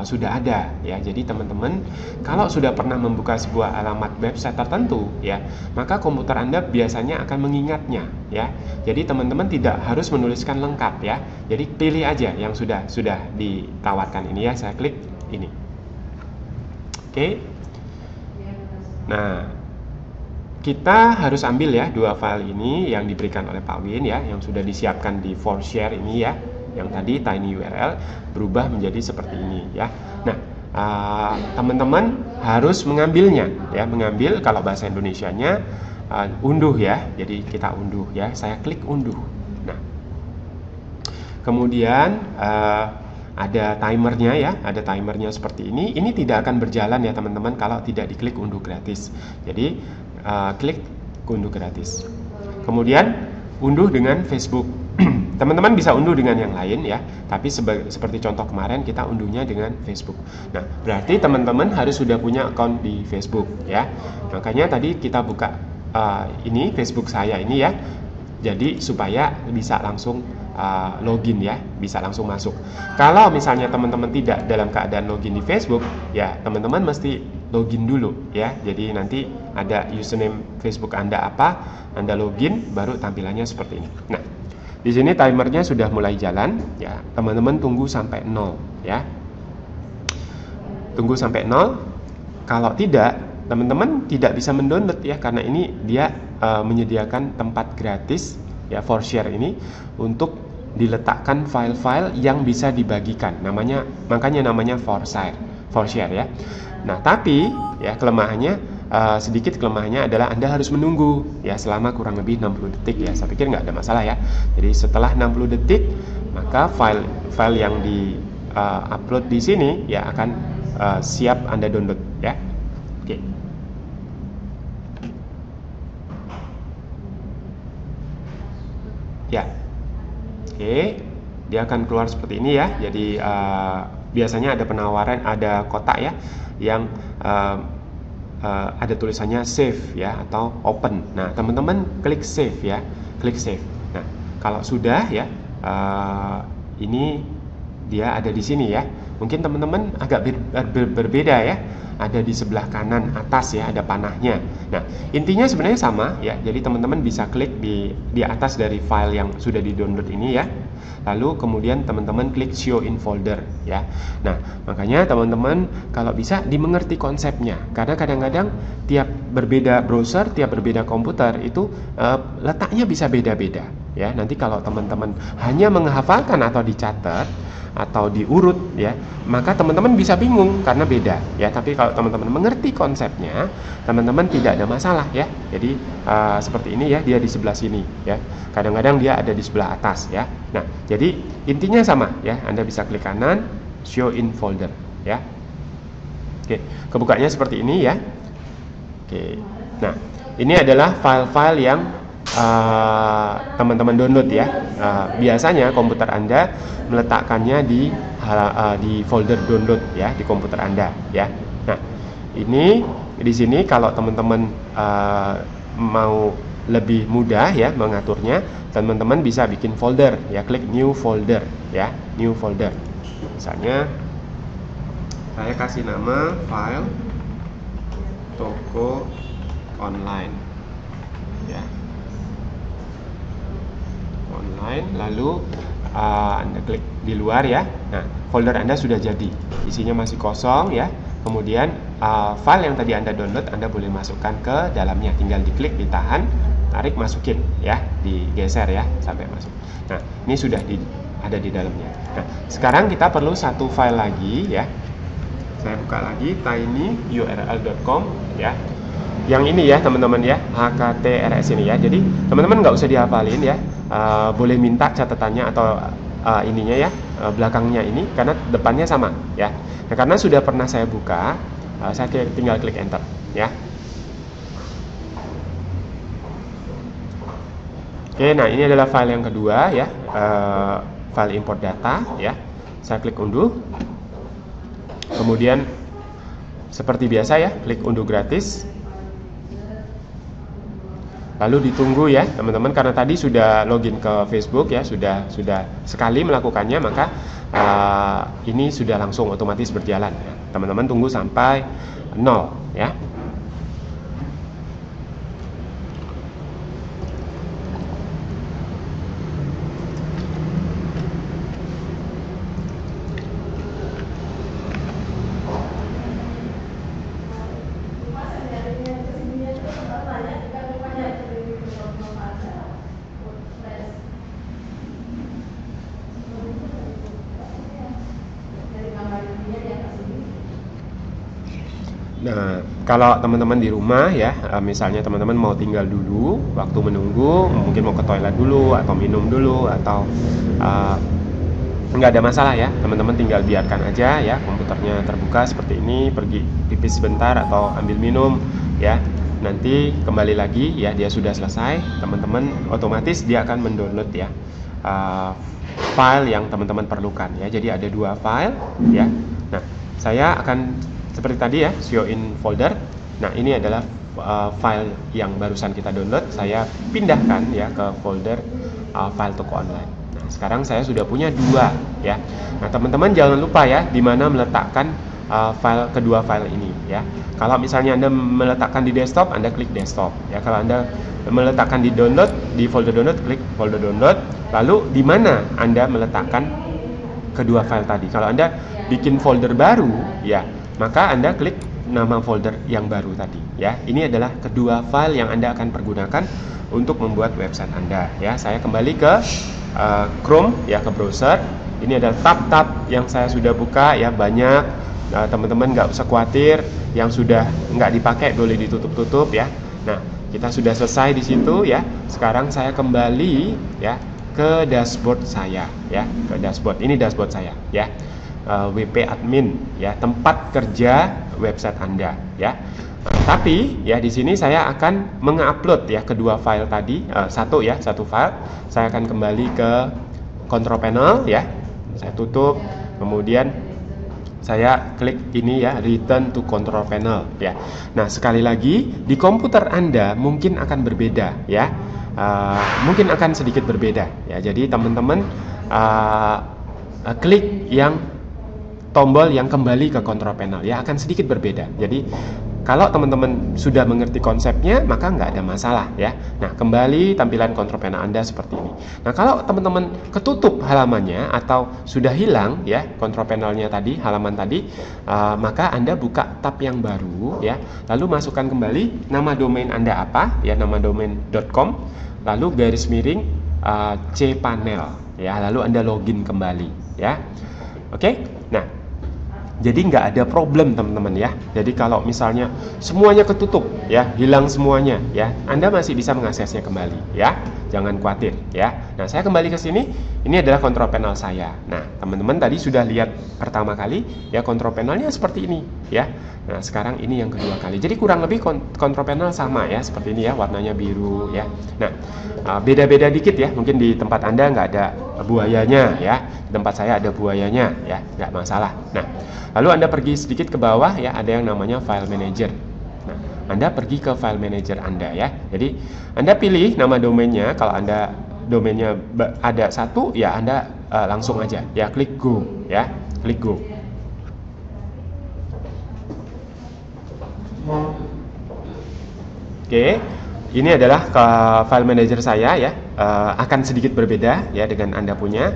Speaker 1: sudah ada ya. Jadi teman-teman kalau sudah pernah membuka sebuah alamat website tertentu ya, maka komputer Anda biasanya akan mengingatnya ya. Jadi teman-teman tidak harus menuliskan lengkap ya. Jadi pilih aja yang sudah ditawarkan ini ya. Saya klik ini. Oke. Nah, kita harus ambil ya dua file ini yang diberikan oleh Pak Win ya, yang sudah disiapkan di ForShare ini ya. Yang tadi tinyurl berubah menjadi seperti ini ya. Nah, teman-teman harus mengambilnya ya, mengambil kalau bahasa Indonesianya unduh ya. Jadi kita unduh ya. Saya klik unduh. Nah, kemudian ada timernya ya, ada timernya seperti ini. Ini tidak akan berjalan ya teman-teman kalau tidak diklik unduh gratis. Jadi klik unduh gratis. Kemudian unduh dengan Facebook. Teman-teman bisa unduh dengan yang lain ya, tapi seperti contoh kemarin kita unduhnya dengan Facebook. Nah, berarti teman-teman harus sudah punya account di Facebook ya. Makanya tadi kita buka ini Facebook saya ini ya, jadi supaya bisa langsung login ya, bisa langsung masuk. Kalau misalnya teman-teman tidak dalam keadaan login di Facebook ya, teman-teman mesti login dulu ya. Jadi nanti ada username Facebook Anda apa, Anda login, baru tampilannya seperti ini. Nah, di sini timernya sudah mulai jalan ya. Teman-teman tunggu sampai 0 ya. Tunggu sampai 0. Kalau tidak, teman-teman tidak bisa mendownload ya, karena ini dia menyediakan tempat gratis ya, for share ini untuk diletakkan file-file yang bisa dibagikan. Makanya namanya for share ya. Nah, tapi ya sedikit kelemahannya adalah Anda harus menunggu ya selama kurang lebih 60 detik ya. Saya pikir nggak ada masalah ya. Jadi setelah 60 detik maka file yang di upload di sini ya akan siap Anda download ya. Oke. Ya. Oke, dia akan keluar seperti ini ya. Jadi biasanya ada penawaran, ada kotak ya yang ada tulisannya save ya atau open. Nah, teman-teman klik save ya, klik save. Nah, kalau sudah ya, ini dia ada di sini ya. Mungkin teman-teman agak berbeda ya. Ada di sebelah kanan atas ya, ada panahnya. Nah, intinya sebenarnya sama ya. Jadi teman-teman bisa klik di atas dari file yang sudah di-download ini ya. Lalu kemudian teman-teman klik show in folder ya. Nah, makanya teman-teman kalau bisa dimengerti konsepnya. Karena kadang-kadang tiap berbeda browser, tiap berbeda komputer itu letaknya bisa beda-beda ya. Nanti kalau teman-teman hanya menghafalkan atau dicatat atau diurut ya, maka teman-teman bisa bingung karena beda ya. Tapi kalau teman-teman mengerti konsepnya, teman-teman tidak ada masalah ya. Jadi seperti ini ya, dia di sebelah sini ya. Kadang-kadang dia ada di sebelah atas ya. Nah, jadi intinya sama ya. Anda bisa klik kanan, show in folder ya. Oke, kebukanya seperti ini ya. Oke. Nah, ini adalah file-file yang teman-teman download ya. Biasanya komputer Anda meletakkannya di folder download ya di komputer Anda ya. Nah, ini di sini kalau teman-teman mau lebih mudah ya mengaturnya, teman-teman bisa bikin folder ya, klik new folder ya, new folder. Misalnya saya kasih nama file toko online ya, online, lalu Anda klik di luar ya. Nah, folder Anda sudah jadi, isinya masih kosong ya. Kemudian file yang tadi Anda download Anda boleh masukkan ke dalamnya, tinggal diklik, ditahan, tarik, masukin ya, digeser ya sampai masuk. Nah, ini sudah ada di dalamnya. Nah, sekarang kita perlu satu file lagi ya. Saya buka lagi tinyurl.com ya. Yang ini ya teman-teman ya, HKTRS ini ya. Jadi teman-teman nggak usah dihafalin ya, boleh minta catatannya atau ininya ya, belakangnya ini, karena depannya sama ya. Nah, karena sudah pernah saya buka, saya tinggal klik enter ya. Oke, nah ini adalah file yang kedua ya, file import data ya. Saya klik unduh. Kemudian seperti biasa ya, klik unduh gratis. Lalu ditunggu ya teman-teman, karena tadi sudah login ke Facebook ya, sudah sekali melakukannya, maka ini sudah langsung otomatis berjalan ya. Teman-teman tunggu sampai 0 ya. Nah, kalau teman-teman di rumah ya, misalnya teman-teman mau tinggal dulu, waktu menunggu, mungkin mau ke toilet dulu, atau minum dulu, atau nggak ada masalah ya, teman-teman tinggal biarkan aja ya, komputernya terbuka seperti ini, pergi pipis sebentar atau ambil minum ya. Nanti kembali lagi ya, dia sudah selesai, teman-teman otomatis dia akan mendownload ya file yang teman-teman perlukan ya. Jadi ada 2 file ya. Nah, saya akan seperti tadi ya, show in folder. Nah, ini adalah file yang barusan kita download. Saya pindahkan ya ke folder file toko online. Nah, sekarang saya sudah punya 2 ya. Nah, teman-teman jangan lupa ya, di mana meletakkan kedua file ini ya. Kalau misalnya Anda meletakkan di desktop, Anda klik desktop ya. Kalau Anda meletakkan di download, di folder download, klik folder download. Lalu di mana Anda meletakkan kedua file tadi? Kalau Anda bikin folder baru ya, maka Anda klik nama folder yang baru tadi ya. Ini adalah kedua file yang Anda akan pergunakan untuk membuat website Anda ya. Saya kembali ke Chrome ya, ke browser. Ini adalah tab-tab yang saya sudah buka ya, banyak. Teman-teman nggak usah khawatir, yang sudah nggak dipakai boleh ditutup-tutup ya. Nah, kita sudah selesai di situ ya. Sekarang saya kembali ya ke dashboard saya ya, ke dashboard. Ini dashboard saya ya, WP admin ya, tempat kerja website Anda ya. Tapi ya di sini saya akan mengupload ya kedua file tadi, satu file. Saya akan kembali ke control panel ya. Saya tutup, kemudian saya klik ini ya, return to control panel ya. Nah, sekali lagi di komputer Anda mungkin akan berbeda ya, mungkin akan sedikit berbeda ya. Jadi teman-teman klik yang tombol yang kembali ke control panel ya, akan sedikit berbeda. Jadi kalau teman-teman sudah mengerti konsepnya, maka nggak ada masalah ya. Nah, kembali tampilan control panel Anda seperti ini. Nah, kalau teman-teman ketutup halamannya atau sudah hilang ya control panelnya tadi, halaman tadi, maka Anda buka tab yang baru ya. Lalu masukkan kembali nama domain Anda apa ya, nama domain.com, lalu garis miring cpanel ya. Lalu Anda login kembali ya. Oke. Nah, jadi nggak ada problem teman-teman ya. Jadi kalau misalnya semuanya ketutup ya, hilang semuanya ya, Anda masih bisa mengaksesnya kembali ya. Jangan khawatir ya. Nah, saya kembali ke sini. Ini adalah control panel saya. Nah, teman-teman tadi sudah lihat pertama kali ya, control panelnya seperti ini ya. Nah, sekarang ini yang kedua kali. Jadi kurang lebih control panel sama ya, seperti ini ya, warnanya biru ya. Nah, beda-beda dikit ya. Mungkin di tempat Anda nggak ada buayanya ya. Di tempat saya ada buayanya ya, nggak masalah. Nah, lalu Anda pergi sedikit ke bawah ya, ada yang namanya file manager. Nah, Anda pergi ke file manager Anda ya. Jadi Anda pilih nama domainnya. Kalau Anda domainnya ada satu ya, Anda langsung aja ya, klik go ya, klik go. Oke, ini adalah ke file manager saya ya, akan sedikit berbeda ya dengan Anda punya.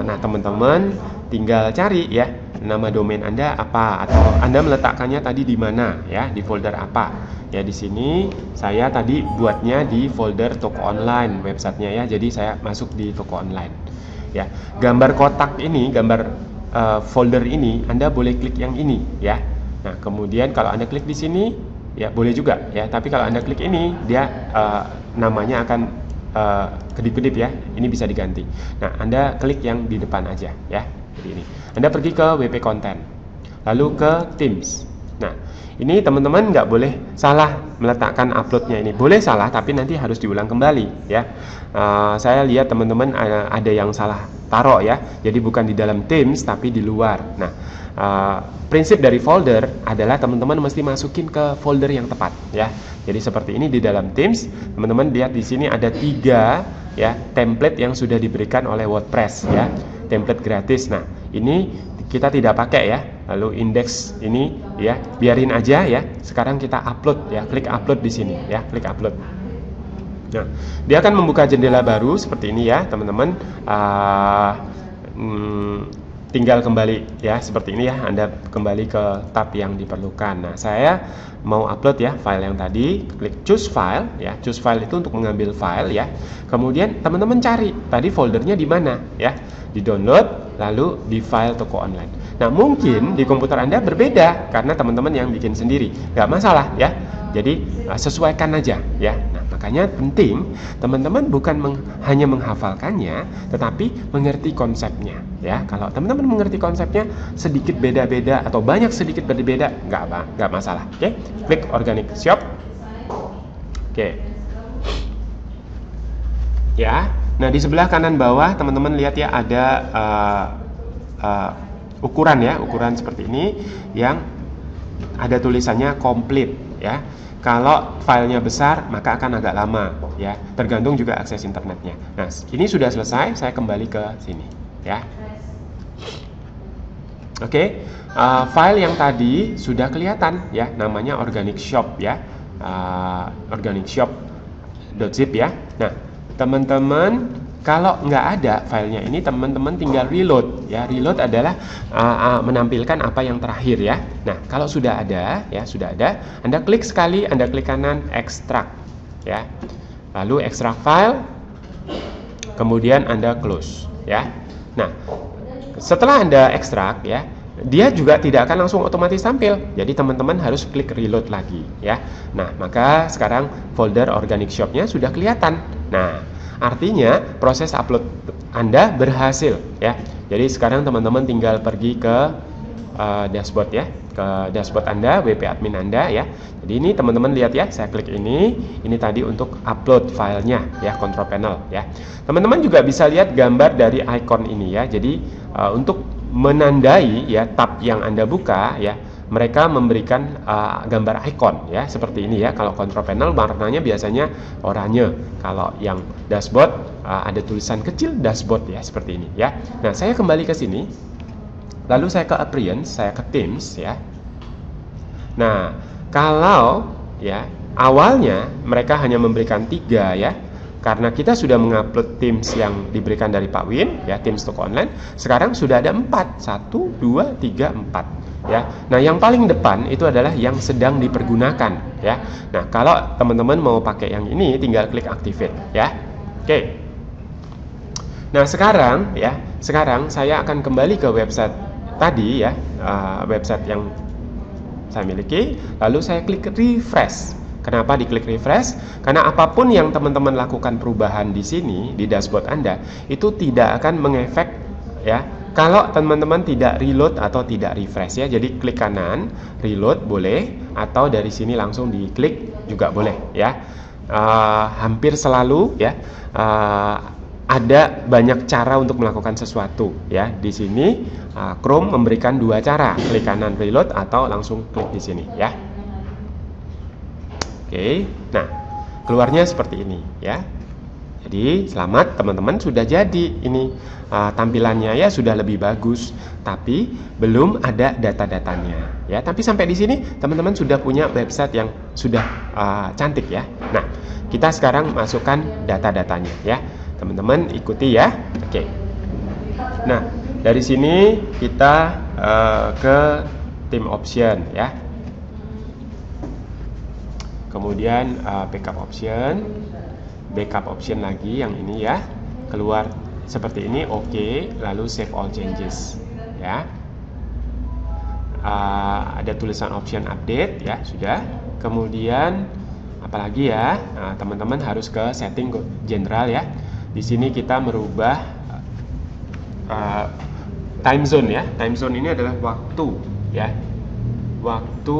Speaker 1: Nah, teman-teman tinggal cari ya nama domain Anda apa, atau Anda meletakkannya tadi di mana ya, di folder apa ya. Di sini saya tadi buatnya di folder toko online websitenya ya, jadi saya masuk di toko online ya. Gambar kotak ini, gambar folder ini, Anda boleh klik yang ini ya. Nah, kemudian kalau Anda klik di sini ya boleh juga ya, tapi kalau Anda klik ini dia namanya akan kedip-kedip ya, ini bisa diganti. Nah, Anda klik yang di depan aja ya, jadi ini. Anda pergi ke WP Content, lalu ke Themes. Nah, ini teman-teman nggak boleh salah meletakkan uploadnya ini. Boleh salah, tapi nanti harus diulang kembali ya. Saya lihat teman-teman ada yang salah taruh ya, jadi bukan di dalam Themes tapi di luar. Nah, prinsip dari folder adalah teman-teman mesti masukin ke folder yang tepat ya. Jadi seperti ini di dalam Themes, teman-teman lihat di sini ada 3 ya template yang sudah diberikan oleh WordPress ya, template gratis. Nah, ini kita tidak pakai ya. Lalu indeks ini ya, biarin aja ya. Sekarang kita upload ya, klik upload di sini ya, klik upload. Nah, dia akan membuka jendela baru seperti ini ya, teman-teman. Tinggal kembali ya seperti ini ya, Anda kembali ke tab yang diperlukan. Nah, saya mau upload ya file yang tadi, klik choose file ya. Choose file itu untuk mengambil file ya. Kemudian teman-teman cari tadi foldernya di mana ya, di download, lalu di file toko online. Nah, mungkin di komputer Anda berbeda karena teman-teman yang bikin sendiri, nggak masalah ya. Jadi sesuaikan aja ya. Nah, makanya penting teman-teman bukan hanya menghafalkannya, tetapi mengerti konsepnya ya. Kalau teman-teman mengerti konsepnya, sedikit beda-beda atau banyak sedikit berbeda, nggak masalah. Oke, klik organic shop. Oke. Ya. Nah, di sebelah kanan bawah teman-teman lihat ya, ada ukuran ya, ukuran seperti ini yang ada tulisannya complete ya. Kalau filenya besar maka akan agak lama ya, tergantung juga akses internetnya. Nah, ini sudah selesai, saya kembali ke sini ya. Oke, file yang tadi sudah kelihatan ya, namanya organic shop ya, organic shop.zip ya. Nah, teman-teman kalau nggak ada filenya ini, teman-teman tinggal reload ya. Reload adalah menampilkan apa yang terakhir ya. Nah, kalau sudah ada ya, sudah ada, Anda klik sekali, Anda klik kanan extract ya. Lalu extract file, kemudian Anda close ya. Nah, setelah Anda ekstrak ya, dia juga tidak akan langsung otomatis tampil. Jadi teman-teman harus klik reload lagi ya. Nah, maka sekarang folder organic shop-nya sudah kelihatan. Nah, artinya proses upload Anda berhasil ya. Jadi sekarang teman-teman tinggal pergi ke dashboard ya, ke dashboard Anda, WP admin Anda ya. Jadi ini teman-teman lihat ya, saya klik ini tadi untuk upload filenya ya, control panel ya. Teman-teman juga bisa lihat gambar dari icon ini ya. Jadi untuk menandai ya tab yang Anda buka ya, mereka memberikan gambar icon ya, seperti ini ya. Kalau control panel warnanya biasanya oranye, kalau yang dashboard ada tulisan kecil dashboard ya, seperti ini ya. Nah, saya kembali ke sini. Lalu saya ke appearance, saya ke themes ya. Nah, kalau ya awalnya mereka hanya memberikan 3 ya, karena kita sudah mengupload themes yang diberikan dari Pak Win ya, themes toko online. Sekarang sudah ada 4, 1, 2, 3, 4 ya. Nah, yang paling depan itu adalah yang sedang dipergunakan ya. Nah, kalau teman-teman mau pakai yang ini, tinggal klik activate ya. Oke. Nah, sekarang saya akan kembali ke website tadi ya, website yang saya miliki, lalu saya klik refresh. Kenapa diklik refresh? Karena apapun yang teman-teman lakukan perubahan di sini di dashboard Anda itu tidak akan mengefek ya kalau teman-teman tidak reload atau tidak refresh ya. Jadi klik kanan reload boleh, atau dari sini langsung diklik juga boleh ya. Hampir selalu ya ada banyak cara untuk melakukan sesuatu ya. Di sini Chrome memberikan 2 cara, klik kanan reload atau langsung klik di sini ya. Oke, nah keluarnya seperti ini ya. Jadi selamat teman-teman, sudah jadi ini tampilannya ya, sudah lebih bagus, tapi belum ada data-datanya ya. Tapi sampai di sini teman-teman sudah punya website yang sudah cantik ya. Nah, kita sekarang masukkan data-datanya ya. Teman-teman ikuti ya. Oke. Nah, dari sini kita ke theme option ya. Kemudian backup option lagi yang ini ya. Keluar seperti ini, oke. Lalu save all changes ya. Ada tulisan option update ya, sudah. Kemudian apalagi ya, teman-teman harus ke setting general ya. Di sini kita merubah time zone ya. Time zone ini adalah waktu ya, waktu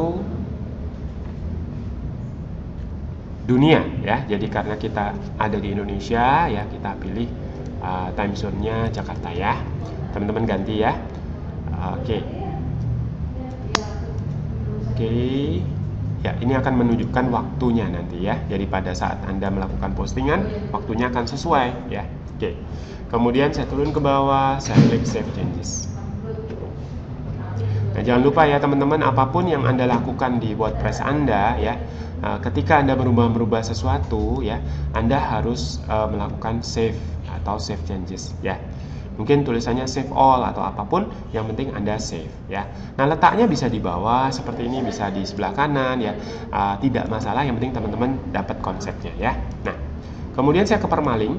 Speaker 1: dunia ya. Jadi karena kita ada di Indonesia ya, kita pilih time zone-nya Jakarta ya. Teman-teman ganti ya. Oke. Ya, ini akan menunjukkan waktunya nanti ya. Jadi pada saat Anda melakukan postingan, waktunya akan sesuai ya. Oke. Kemudian saya turun ke bawah, saya klik save changes. Nah, jangan lupa ya teman-teman, apapun yang Anda lakukan di WordPress Anda ya, ketika Anda merubah sesuatu ya, Anda harus melakukan save atau save changes ya. Mungkin tulisannya save all atau apapun, yang penting Anda save ya. Nah, letaknya bisa di bawah seperti ini, bisa di sebelah kanan ya, tidak masalah, yang penting teman-teman dapat konsepnya ya. Nah, kemudian saya ke permaling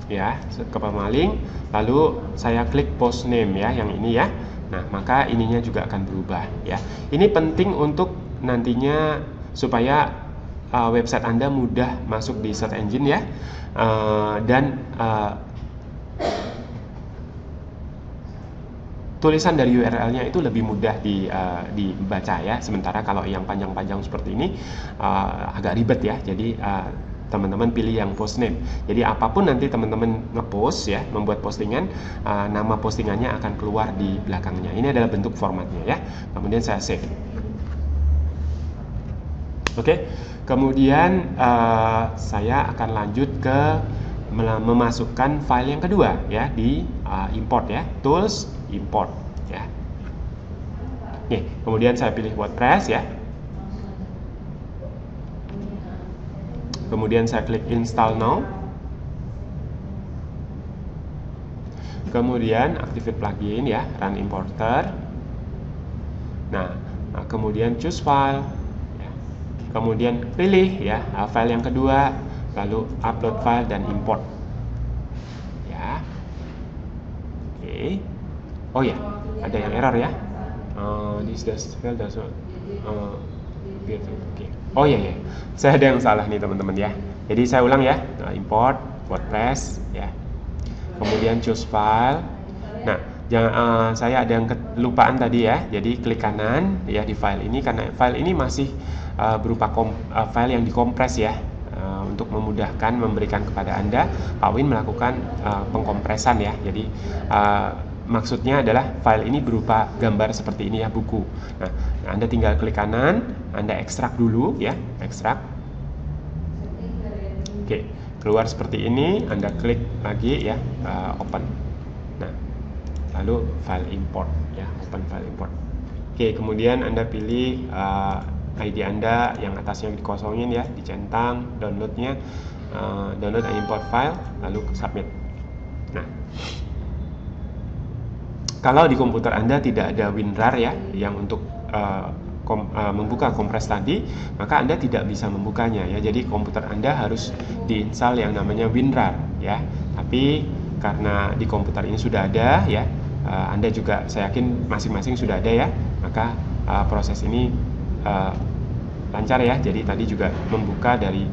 Speaker 1: ya, lalu saya klik post name ya, yang ini ya. Nah, maka ininya juga akan berubah ya. Ini penting untuk nantinya supaya website Anda mudah masuk di search engine ya, dan tulisan dari URL-nya itu lebih mudah dibaca ya. Sementara kalau yang panjang-panjang seperti ini agak ribet ya. Jadi teman-teman pilih yang post name. Jadi apapun nanti teman-teman ngepost ya, membuat postingan, nama postingannya akan keluar di belakangnya. Ini adalah bentuk formatnya ya. Kemudian saya save. Oke. Kemudian saya akan lanjut ke memasukkan file yang kedua ya, di import ya, tools import ya. Nih, kemudian saya pilih WordPress ya. Kemudian saya klik install now. Kemudian activate plugin ya, run importer. Nah, kemudian choose file ya. Kemudian pilih ya file yang kedua, lalu upload file dan import ya. Oke. Oh ya, ada yang error ya. This file does not okay. Oh ya ya, saya ada yang salah nih teman-teman ya. Jadi saya ulang ya, import WordPress ya. Kemudian choose file. Nah, jangan saya ada yang kelupaan tadi ya. Jadi klik kanan ya di file ini, karena file ini masih berupa file yang dikompres ya. Untuk memudahkan memberikan kepada Anda, Pak Win melakukan pengkompresan ya. Jadi maksudnya adalah file ini berupa gambar seperti ini ya, buku. Nah, Anda tinggal klik kanan, Anda ekstrak dulu ya, ekstrak. Oke, keluar seperti ini, Anda klik lagi ya, open. Nah, lalu file import ya, open file import. Oke, kemudian Anda pilih ID Anda yang atasnya dikosongin ya, dicentang, downloadnya, download and import file, lalu submit. Nah, kalau di komputer Anda tidak ada WinRAR ya, yang untuk membuka kompres tadi, maka Anda tidak bisa membukanya ya. Jadi komputer Anda harus diinstal yang namanya WinRAR ya. Tapi karena di komputer ini sudah ada ya, Anda juga saya yakin masing-masing sudah ada ya, maka proses ini lancar ya. Jadi tadi juga membuka dari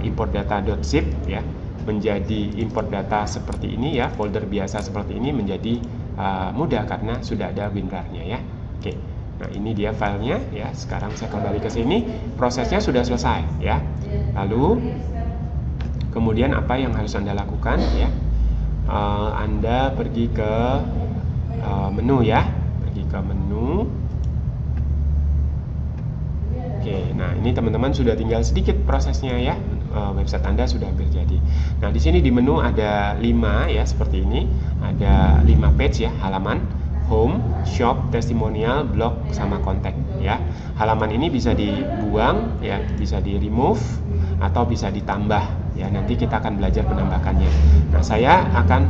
Speaker 1: import data.zip ya, menjadi import data seperti ini ya, folder biasa seperti ini menjadi mudah karena sudah ada WinRAR-nya ya. Oke. Nah, ini dia filenya ya. Sekarang saya kembali ke sini, prosesnya sudah selesai ya. Lalu kemudian apa yang harus Anda lakukan ya? Anda pergi ke menu ya, pergi ke menu. Oke, nah ini teman-teman sudah tinggal sedikit prosesnya ya. Website Anda sudah hampir jadi. Nah, di sini di menu ada 5 ya, seperti ini. Ada 5 page ya, halaman, home, shop, testimonial, blog, sama kontak ya. Halaman ini bisa dibuang ya, bisa di remove atau bisa ditambah ya. Nanti kita akan belajar menambahkannya. Nah, saya akan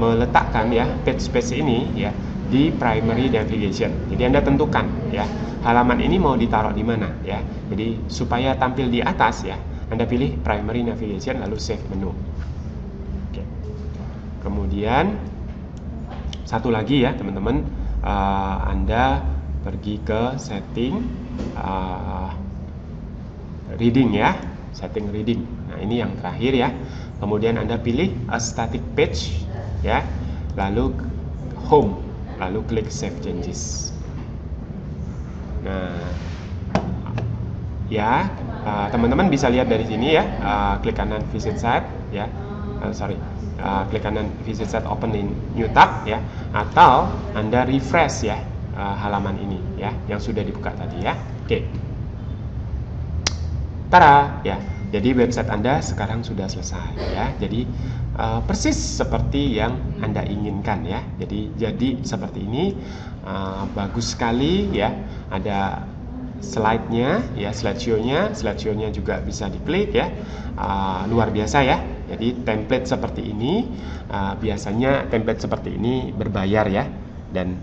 Speaker 1: meletakkan ya page-page ini ya di primary navigation. Jadi Anda tentukan ya, halaman ini mau ditaruh di mana ya. Jadi supaya tampil di atas ya, Anda pilih primary navigation lalu save menu. Oke. Kemudian satu lagi ya teman-teman, Anda pergi ke setting reading ya, setting reading. Nah, ini yang terakhir ya. Kemudian Anda pilih a static page ya, lalu home, lalu klik save changes. Nah, ya teman-teman bisa lihat dari sini ya, klik kanan visit site ya, klik kanan visit site open in new tab ya, atau Anda refresh ya halaman ini ya yang sudah dibuka tadi ya. Oke. Tara ya. Jadi website Anda sekarang sudah selesai ya. Jadi persis seperti yang Anda inginkan ya. Jadi seperti ini, bagus sekali ya. Ada slide-nya ya, slideshow-nya juga bisa diklik ya. Luar biasa ya. Jadi template seperti ini, biasanya template seperti ini berbayar ya, dan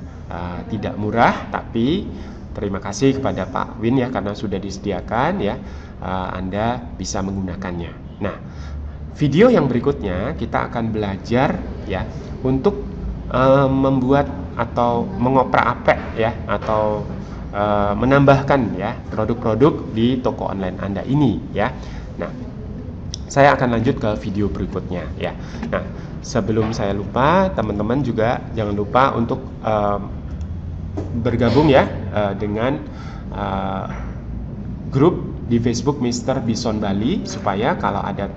Speaker 1: tidak murah, tapi terima kasih kepada Pak Win ya karena sudah disediakan ya, Anda bisa menggunakannya. Nah, video yang berikutnya kita akan belajar ya untuk membuat atau mengoprak-apek ya, atau menambahkan ya produk-produk di toko online Anda ini ya. Nah, saya akan lanjut ke video berikutnya ya. Nah, sebelum saya lupa, teman-teman juga jangan lupa untuk bergabung ya dengan grup di Facebook Mr. Bison Bali, supaya kalau ada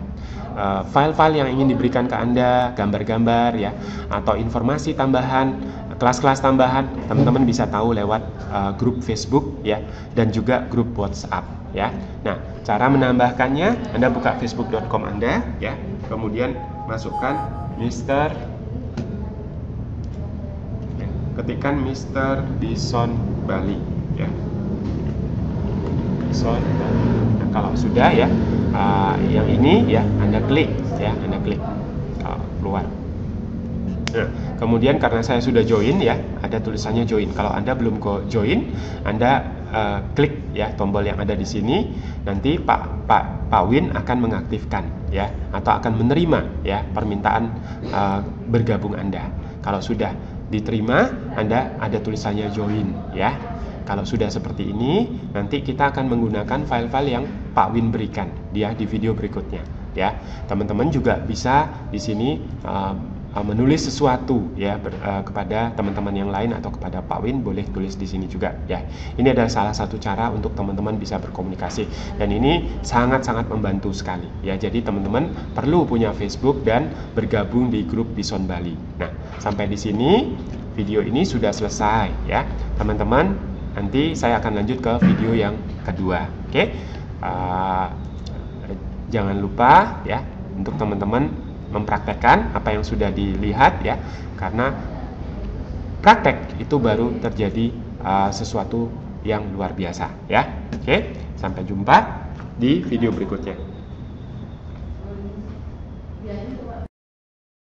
Speaker 1: file-file yang ingin diberikan ke Anda, gambar-gambar ya, atau informasi tambahan, kelas-kelas tambahan, teman-teman bisa tahu lewat grup Facebook ya, dan juga grup WhatsApp ya. Nah, cara menambahkannya, Anda buka facebook.com Anda ya, kemudian masukkan Mr. ketikkan Mr. Bison Bali ya. Bison Bali. Nah, kalau sudah ya, yang ini ya Anda klik ya, Anda klik keluar. Nah, kemudian karena saya sudah join ya, ada tulisannya join. Kalau Anda belum join, Anda klik ya tombol yang ada di sini. Nanti Pak Win akan mengaktifkan ya, atau akan menerima ya permintaan bergabung Anda. Kalau sudah diterima, Anda ada tulisannya join ya. Kalau sudah seperti ini, nanti kita akan menggunakan file-file yang Pak Win berikan dia di video berikutnya ya. Teman-teman juga bisa di sini menulis sesuatu ya kepada teman-teman yang lain atau kepada Pak Win, boleh tulis di sini juga ya. Ini adalah salah satu cara untuk teman-teman bisa berkomunikasi, dan ini sangat-sangat membantu sekali ya. Jadi teman-teman perlu punya Facebook dan bergabung di grup Bison Bali. Nah, sampai di sini video ini sudah selesai ya teman-teman. Nanti saya akan lanjut ke video yang kedua. Oke. Jangan lupa ya untuk teman-teman mempraktekkan apa yang sudah dilihat ya, karena praktek itu baru terjadi sesuatu yang luar biasa ya. Oke, sampai jumpa di video berikutnya.